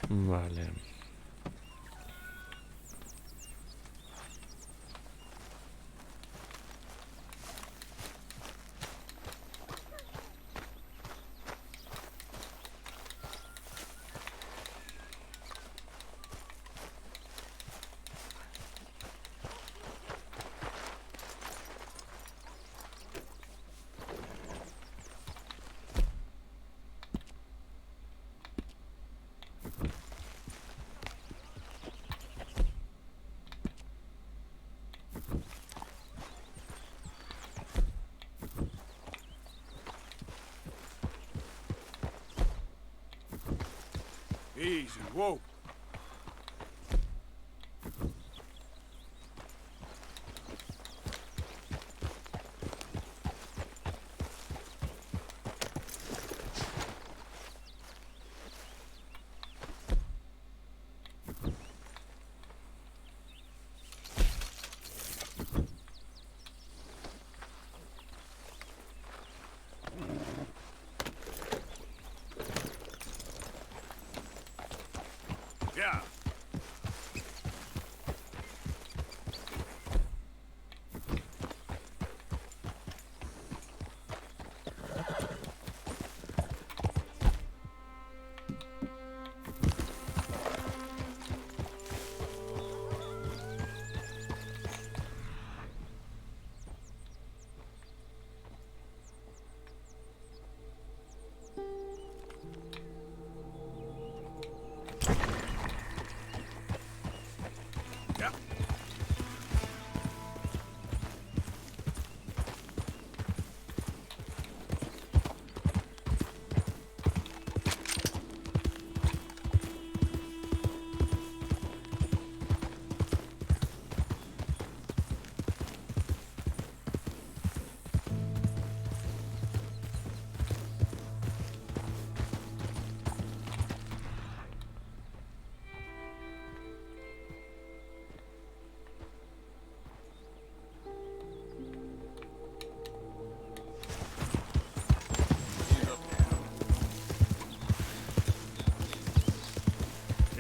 Vale. Easy, whoa.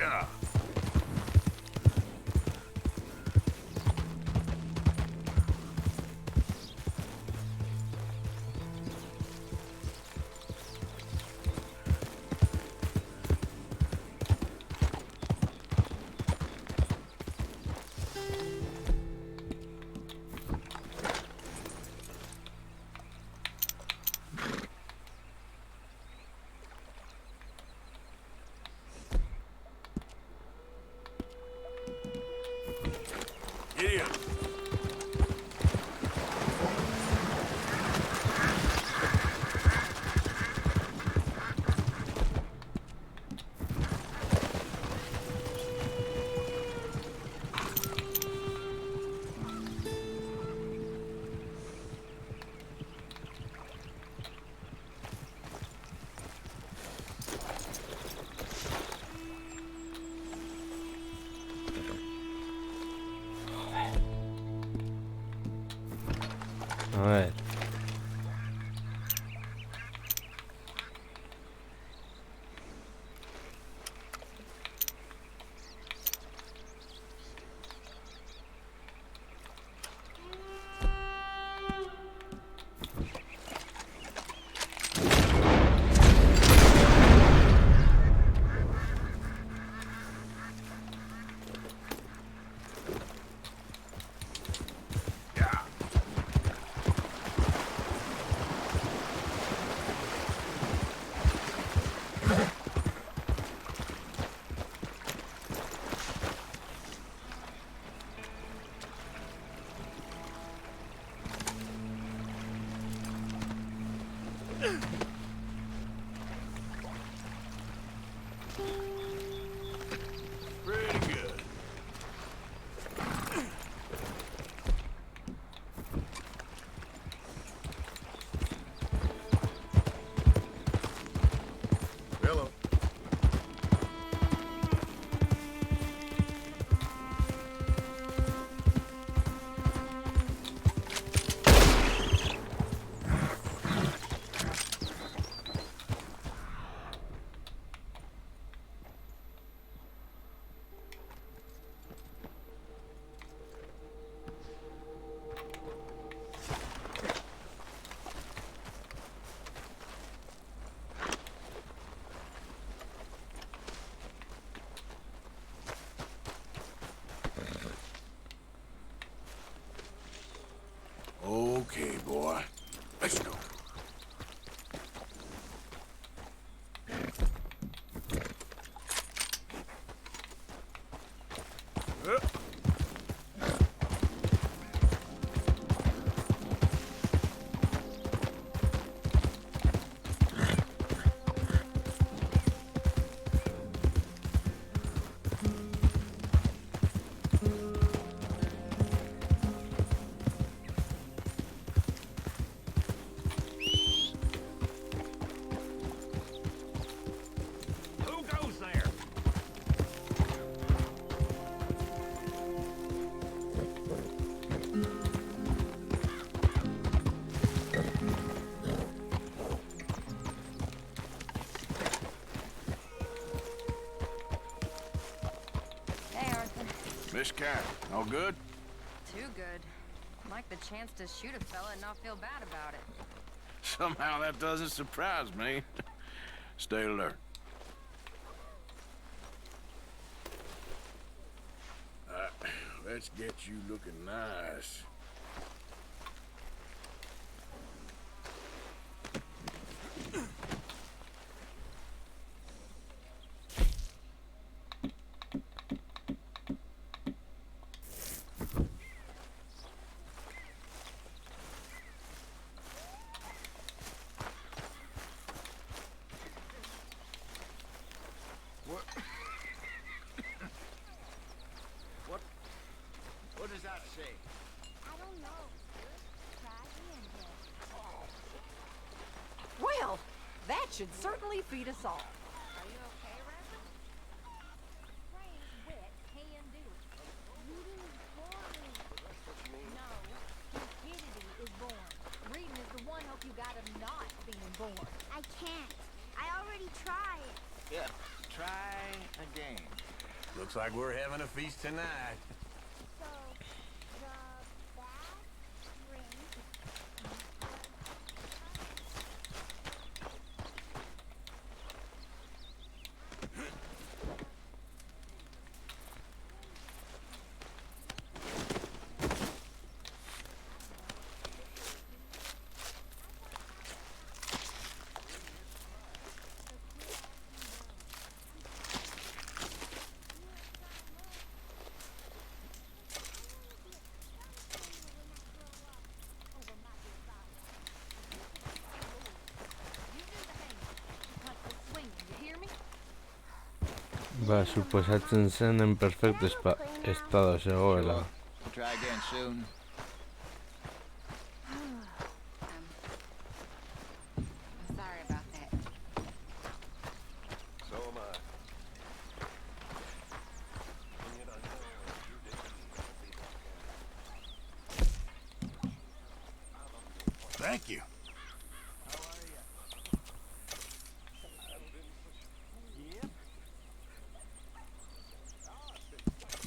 Yeah. Yeah. A ver. Pretty good. Hello. Okay, boy. Let's go. Who goes there? Hey, Arthur. Miss Cat, all good? Too good. I'd like the chance to shoot a fella and not feel bad about it. Somehow that doesn't surprise me. Stay alert. Let's get you looking nice. What does that say? I don't know. Try again, then. Well, that should certainly feed us all. Are you okay, Reverend? Rain, wet, can do it. Reading is boring. No, stupidity is born. Reading is the one hope you got of not being born. I can't. I already tried. Yeah, try again. Looks like we're having a feast tonight. So, the bad drink. Ba, suposatzen zen en perfecto estado zegoela. Try again soon. I'm sorry about that. So am I. Thank you.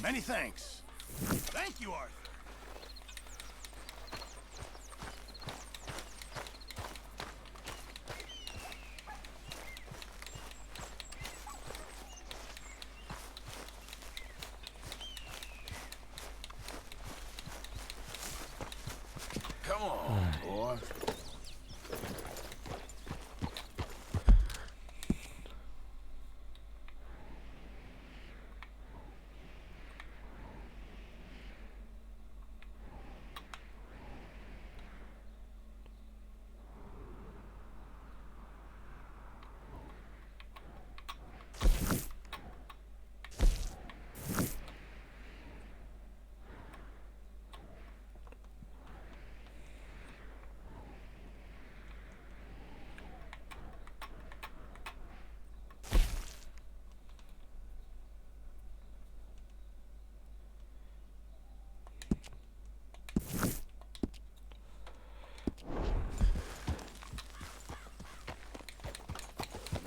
Many thanks. Thank you, Arthur. Come on, boy.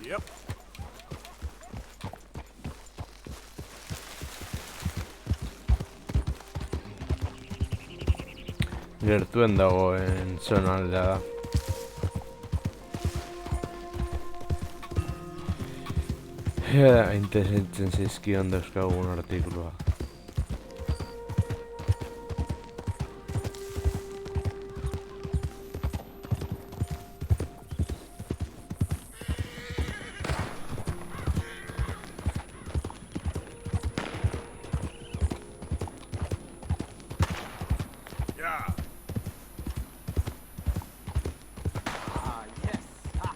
Yep. Gertuen dagoen zonaldea da. Interesatzen zizkion dauzkagun artikulua. Yeah. Yes. Ah.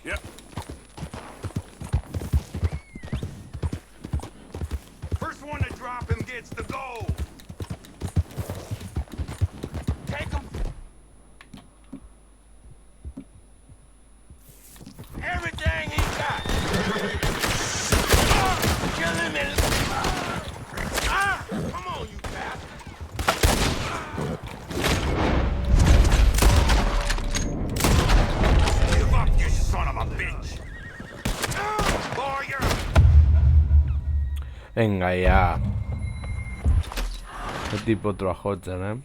Yep. First one to drop him gets the gold. Take him. Everything he got. Kill him and... Come on, you bastard. Give up, you son of a bitch. Lawyer. Venga ya. Qué tipo trajotzen,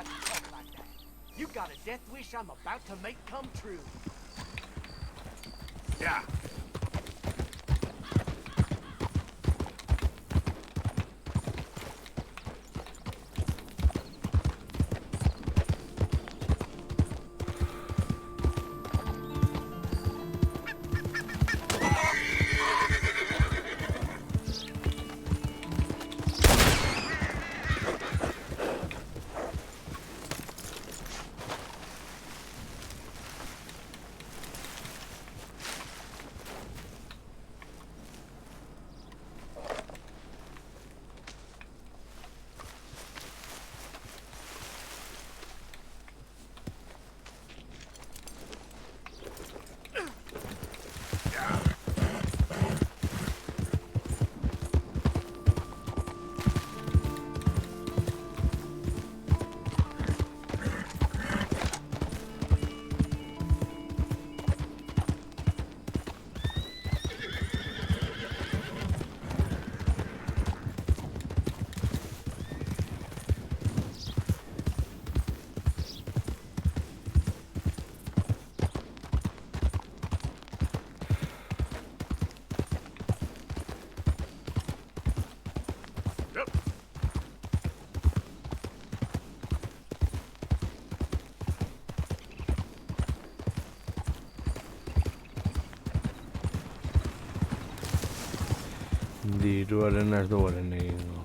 right to talk like that. You got a death wish I'm about to make come true. Yeah. Diruaren ez duaren egingo.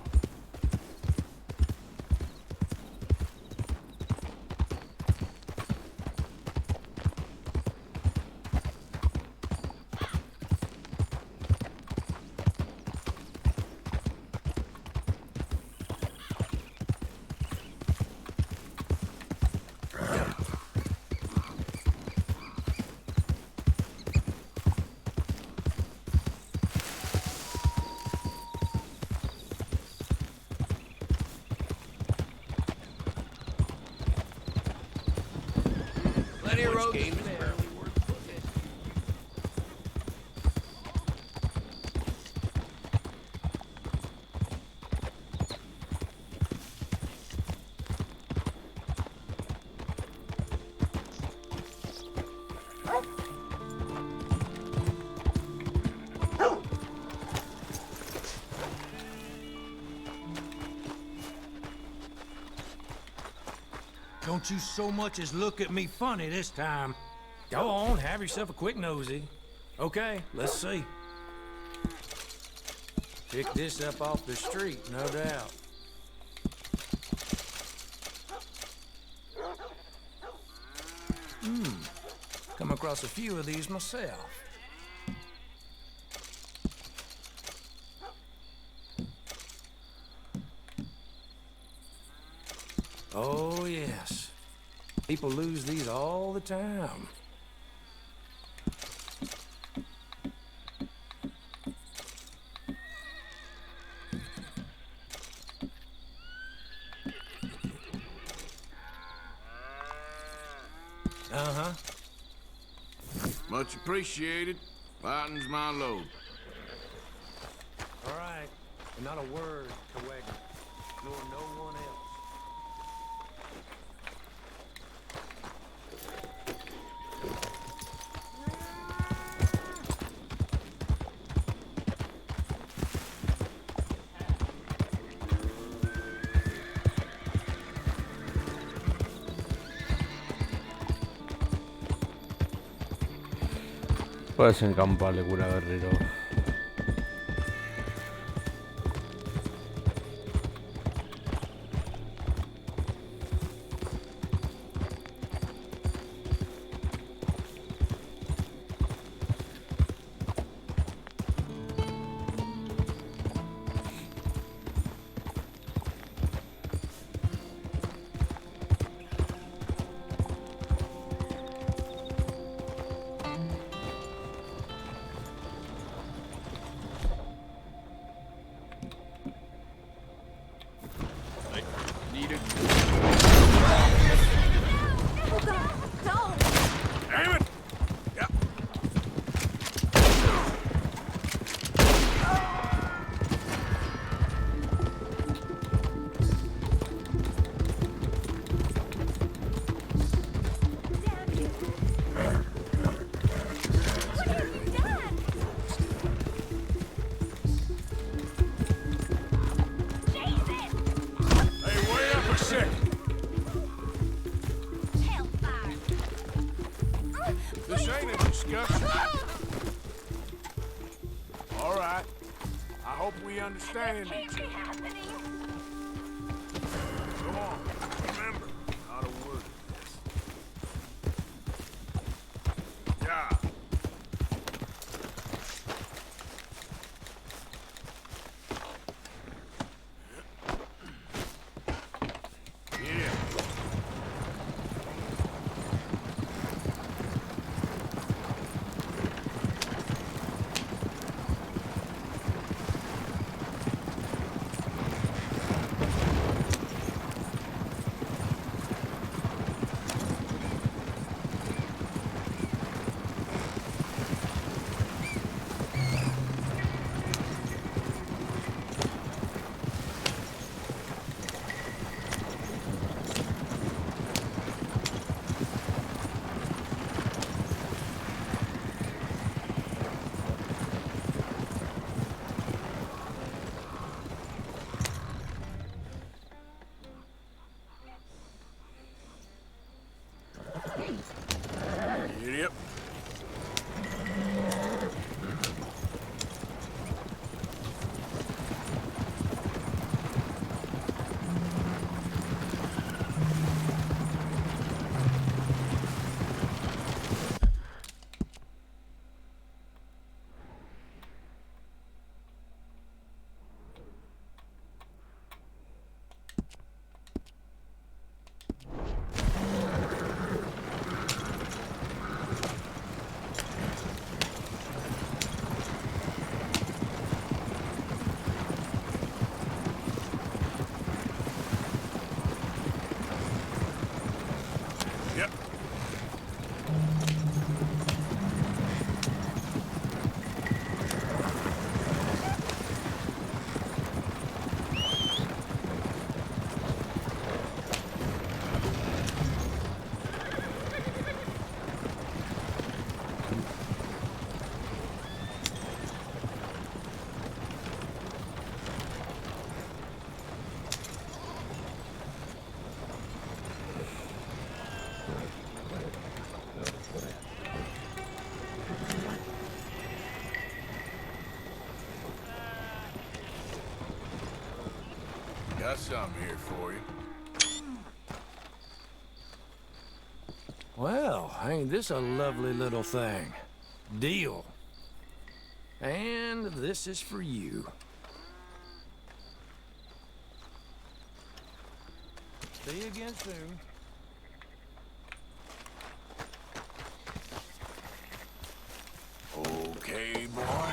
Plenty of roads to spare. Don't you so much as look at me funny this time. Go on, have yourself a quick nosy. Okay, let's see. Pick this up off the street, no doubt. Come across a few of these myself. Oh, yes. People lose these all the time. Uh-huh. Much appreciated. Lightens my load. All right. And not a word to Wegner, nor no one else. Puedes encamparle cura guerrero. discussion? All right. I hope we understand each other. Go on. Remember, not a word of this. Yeah. Yeah. Yep. Yep. Got something here for you. Well, ain't this a lovely little thing? Deal. And this is for you. See you again soon. Okay, boy.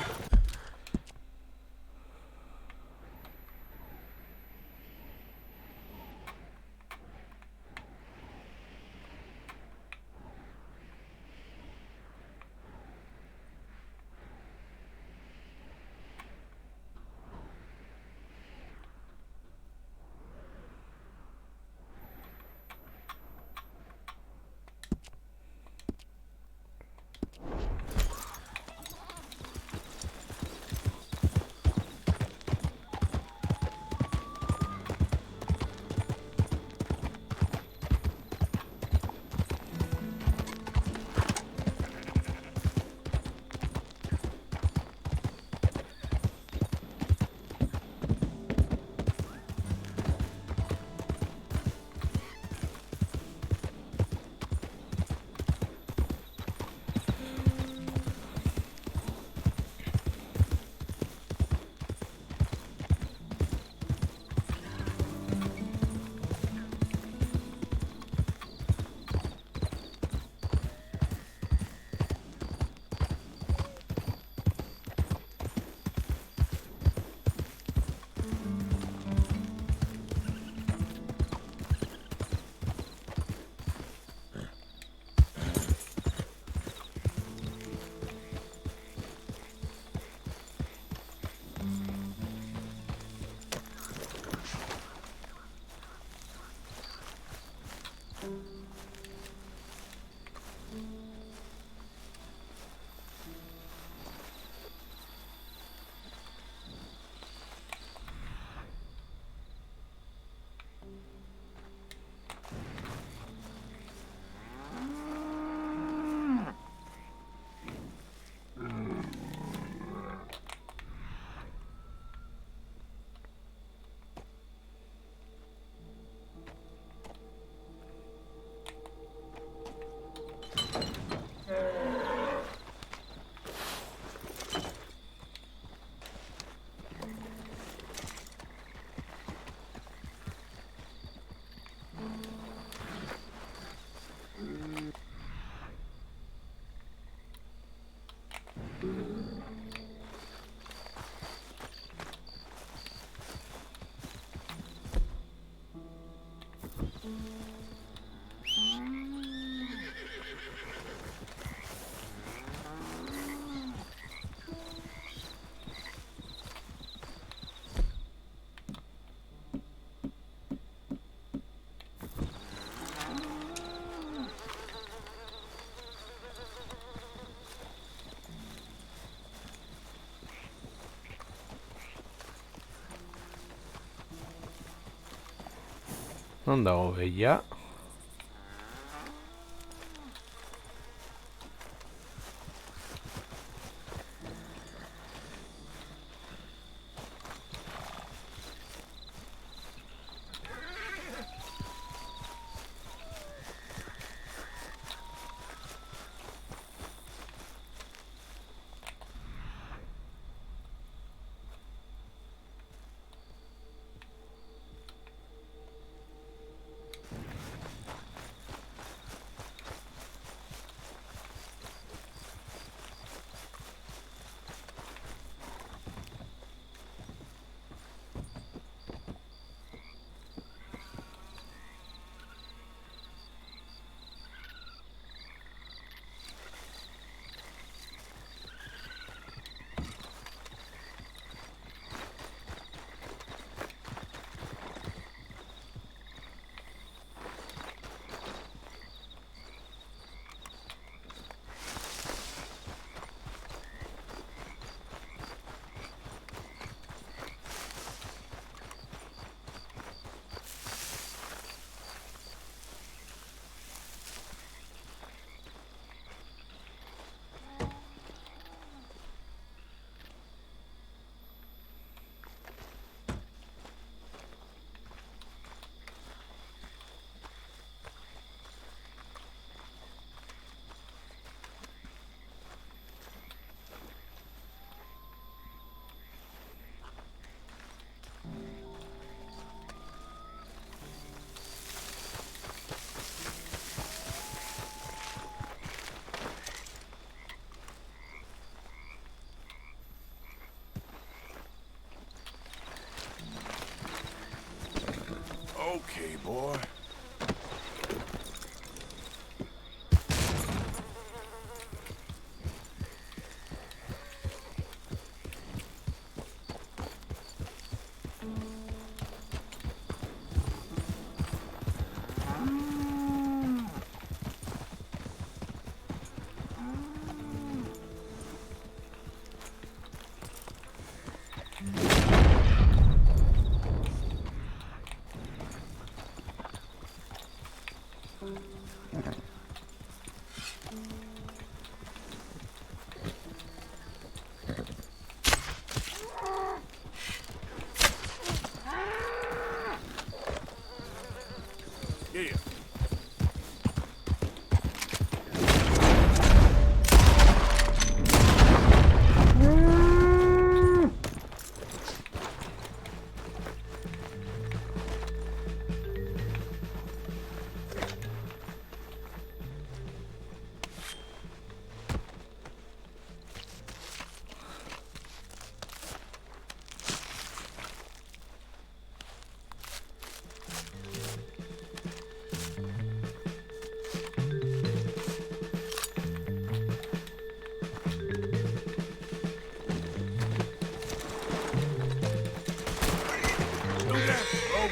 Non dago behia. Okay, boy. Yeah.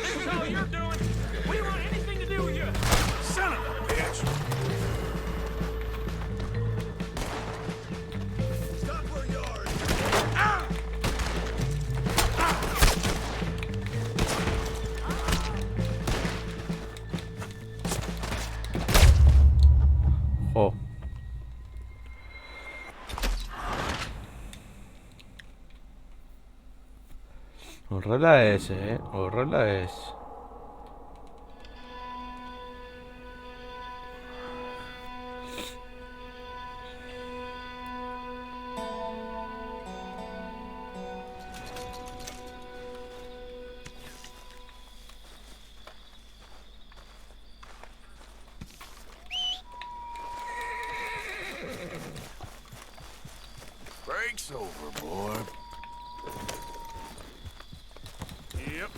This is all you're doing. We don't want anything to do with you. Son of a bitch! Stop where you are! Ah! Jo. Horrela ez, horrela ez. Break's over, boy. Yep.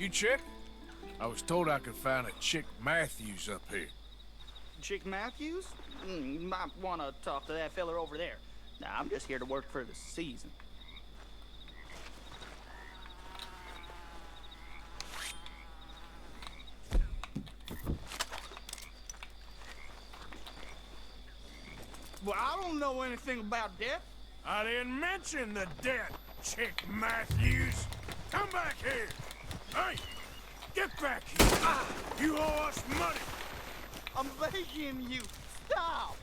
You Chick? I was told I could find a Chick Matthews up here. Chick Matthews? You might want to talk to that fella over there. Nah, I'm just here to work for the season. Well, I don't know anything about that. I didn't mention the debt, Chick Matthews. Come back here. Hey, get back here. You owe us money. I'm begging you. Stop.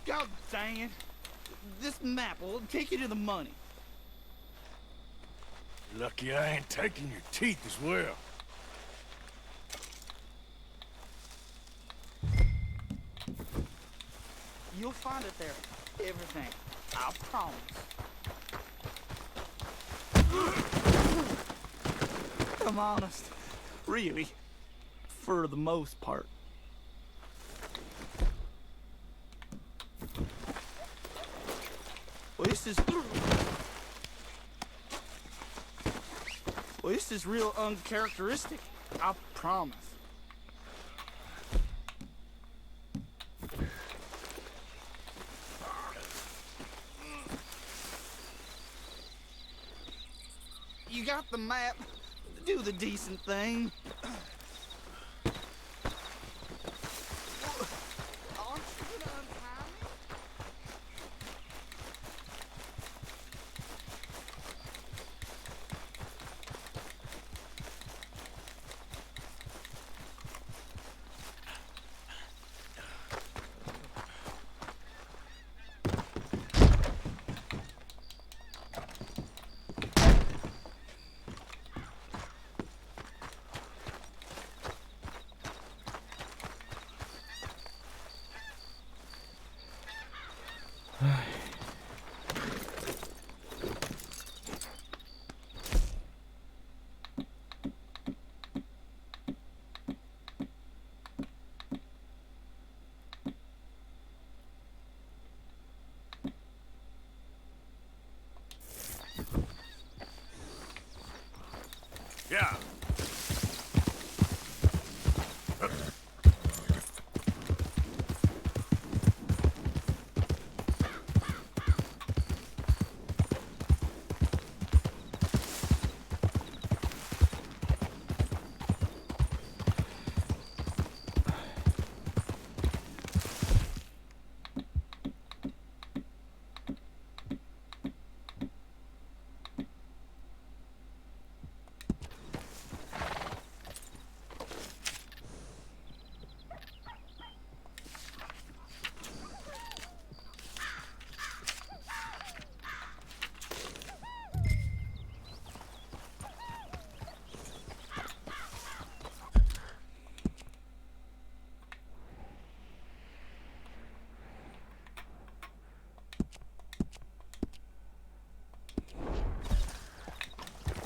God dang it. This map will take you to the money. Lucky I ain't taking your teeth as well. You'll find it there. Everything. I promise. I'm honest. Really. For the most part. Well, this is real uncharacteristic. I promise. You got the map. Do the decent thing. Aren't you gonna untie me? Yeah.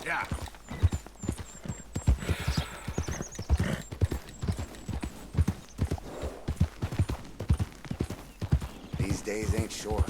Yeah. These days ain't short.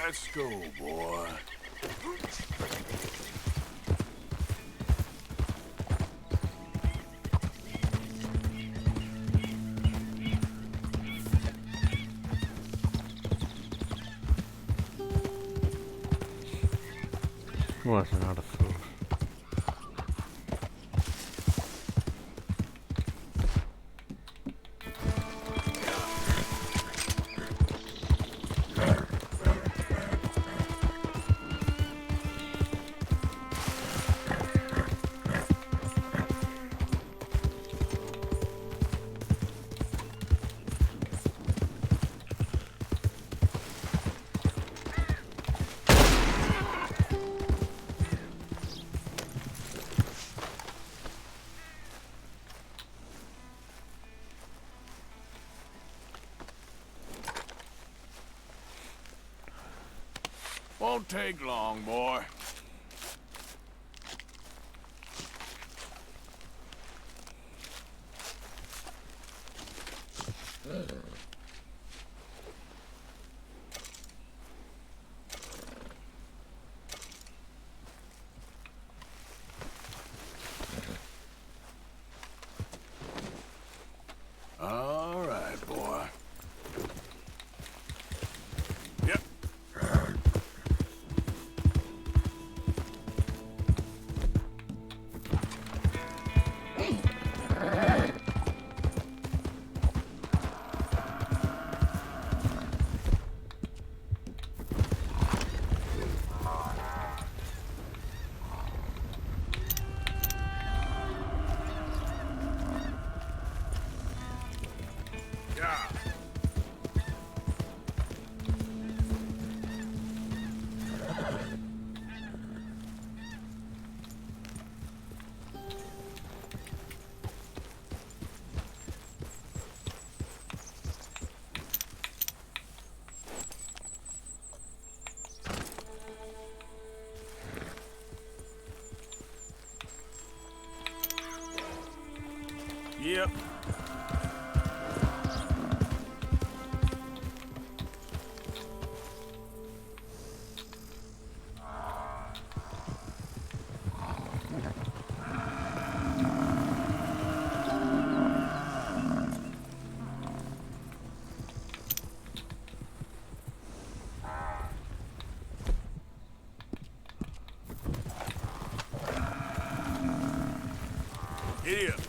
Let's go, boy. What's another fool? Won't take long, boy. All right, boy. Yep. Yeah. Yep. Giddy up.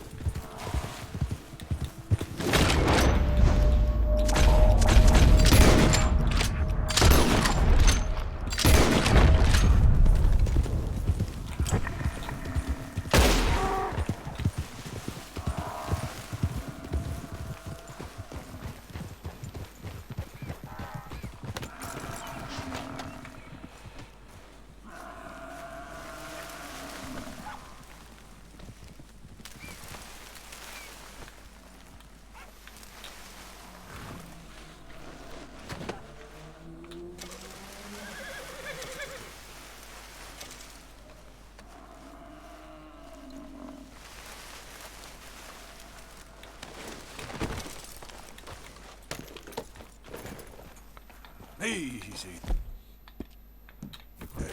Easy. There.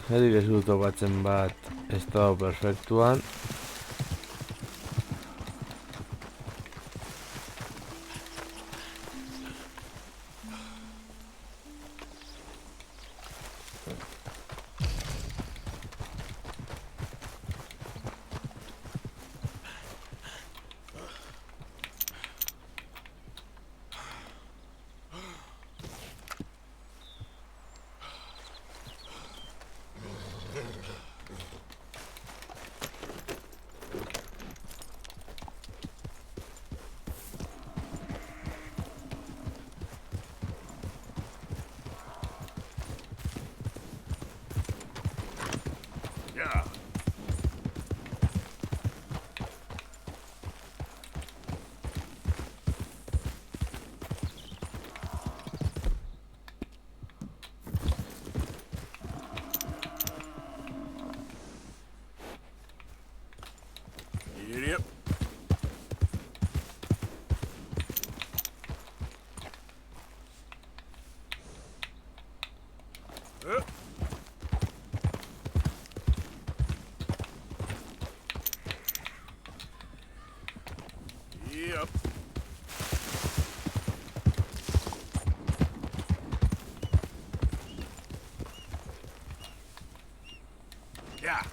Erik ez dut topatzen bat estado perfektuan. Yeah. Yep. Yep. Yeah.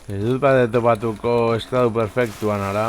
Ez dut bat topatuko estado perfektuan ara.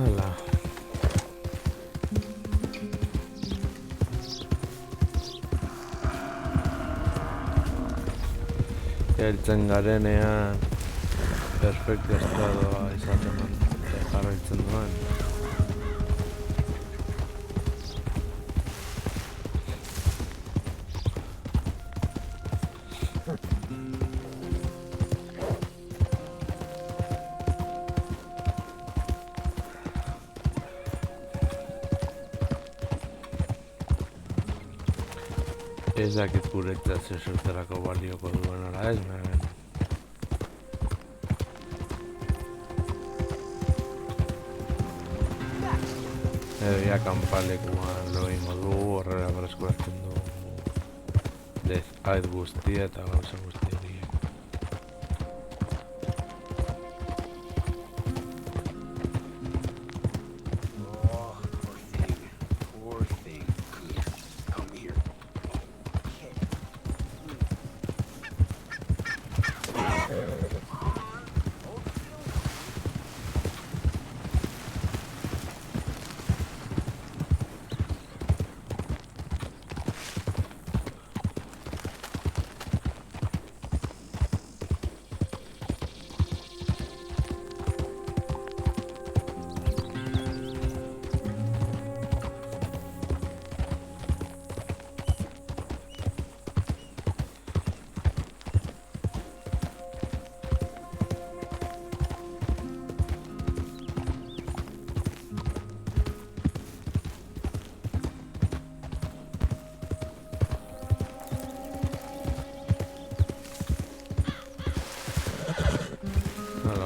Hala. Heltzen garenean perfecto estadoa izaten jarraitzen duen. Ez dakit guretzat zertarako balioko duen ala ez, edo ja kanpalekuan lo ingo dugu, horrela berreskuratzen dugu Death guztia eta gauza guzti horiek.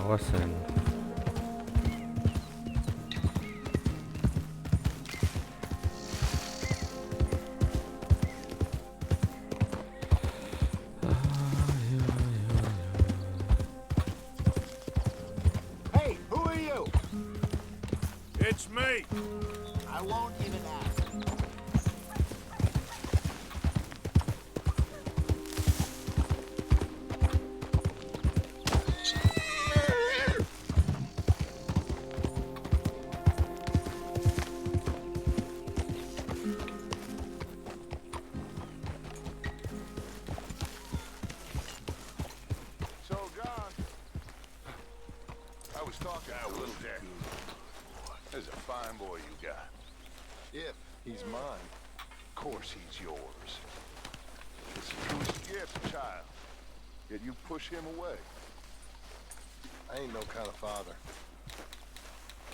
Guazen. Hey, who are you? It's me. I won't even ask. There's a fine boy you got. If he's mine, of course he's yours. It's the truest gift, child. Yet you push him away. I ain't no kind of father.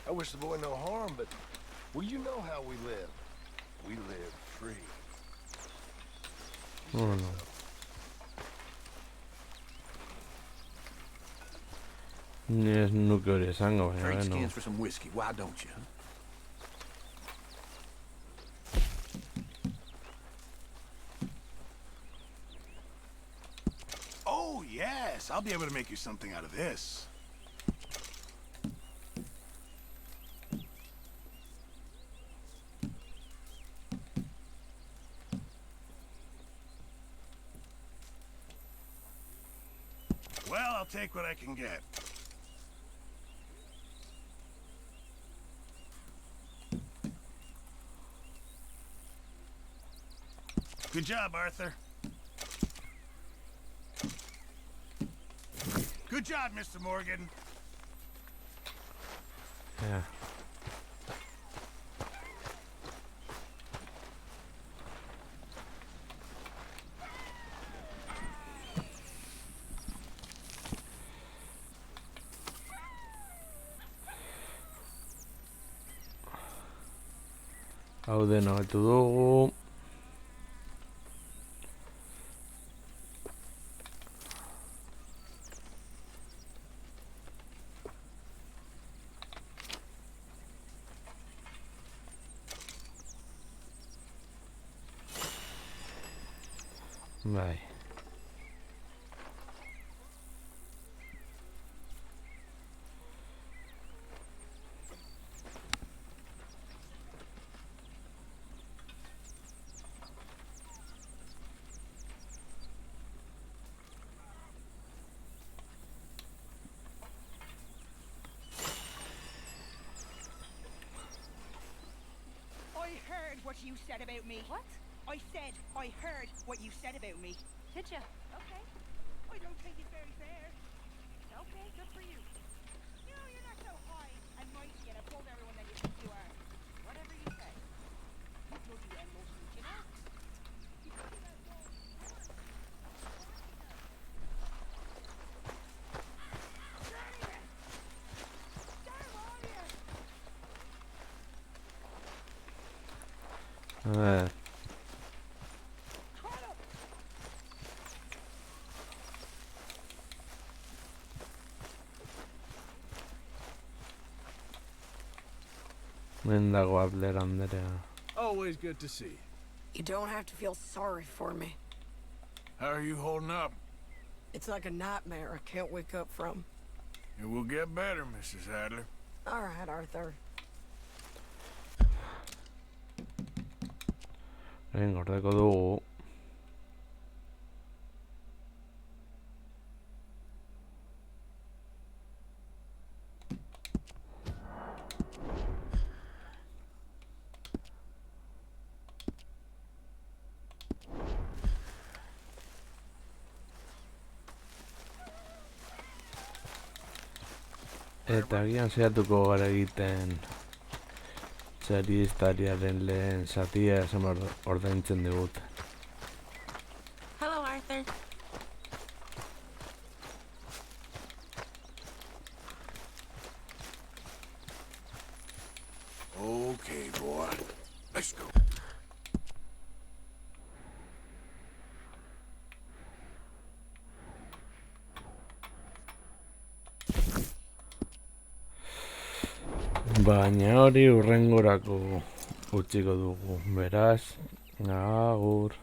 I wish the boy no harm, but well, you know how we live. We live free. Oh no. Nu hori esango, baina Trade no. skins for some whiskey, why don't you? Oh, yes. I'll be able to make you something out of this. Well, I'll take what I can get. Good job, Arthur. Good job, Mr. Morgan. Yeah. Hau dena batu dugu. Bai. you said about me. What? I said I heard what you said about me. Did you? Okay. I don't think it's very fair. Okay, good for you. You know, you're not so high and mighty and above everyone that you think you are. Whatever you say. You bloody emotions, you know? You bloody well don't. Mendago Adler Andrea. Always good to see you. You don't have to feel sorry for me. How are you holding up? It's like a nightmare I can't wake up from. It will get better, Mrs. Adler. All right, Arthur. Gordeko dugu. Eta agian saiatuko gara egiten txaristariaren lehen zatia esan ordaintzen digut. Hello, Arthur. Okay, boy. Let's go. Baina hori hurrengorako utziko dugu, beraz, agur.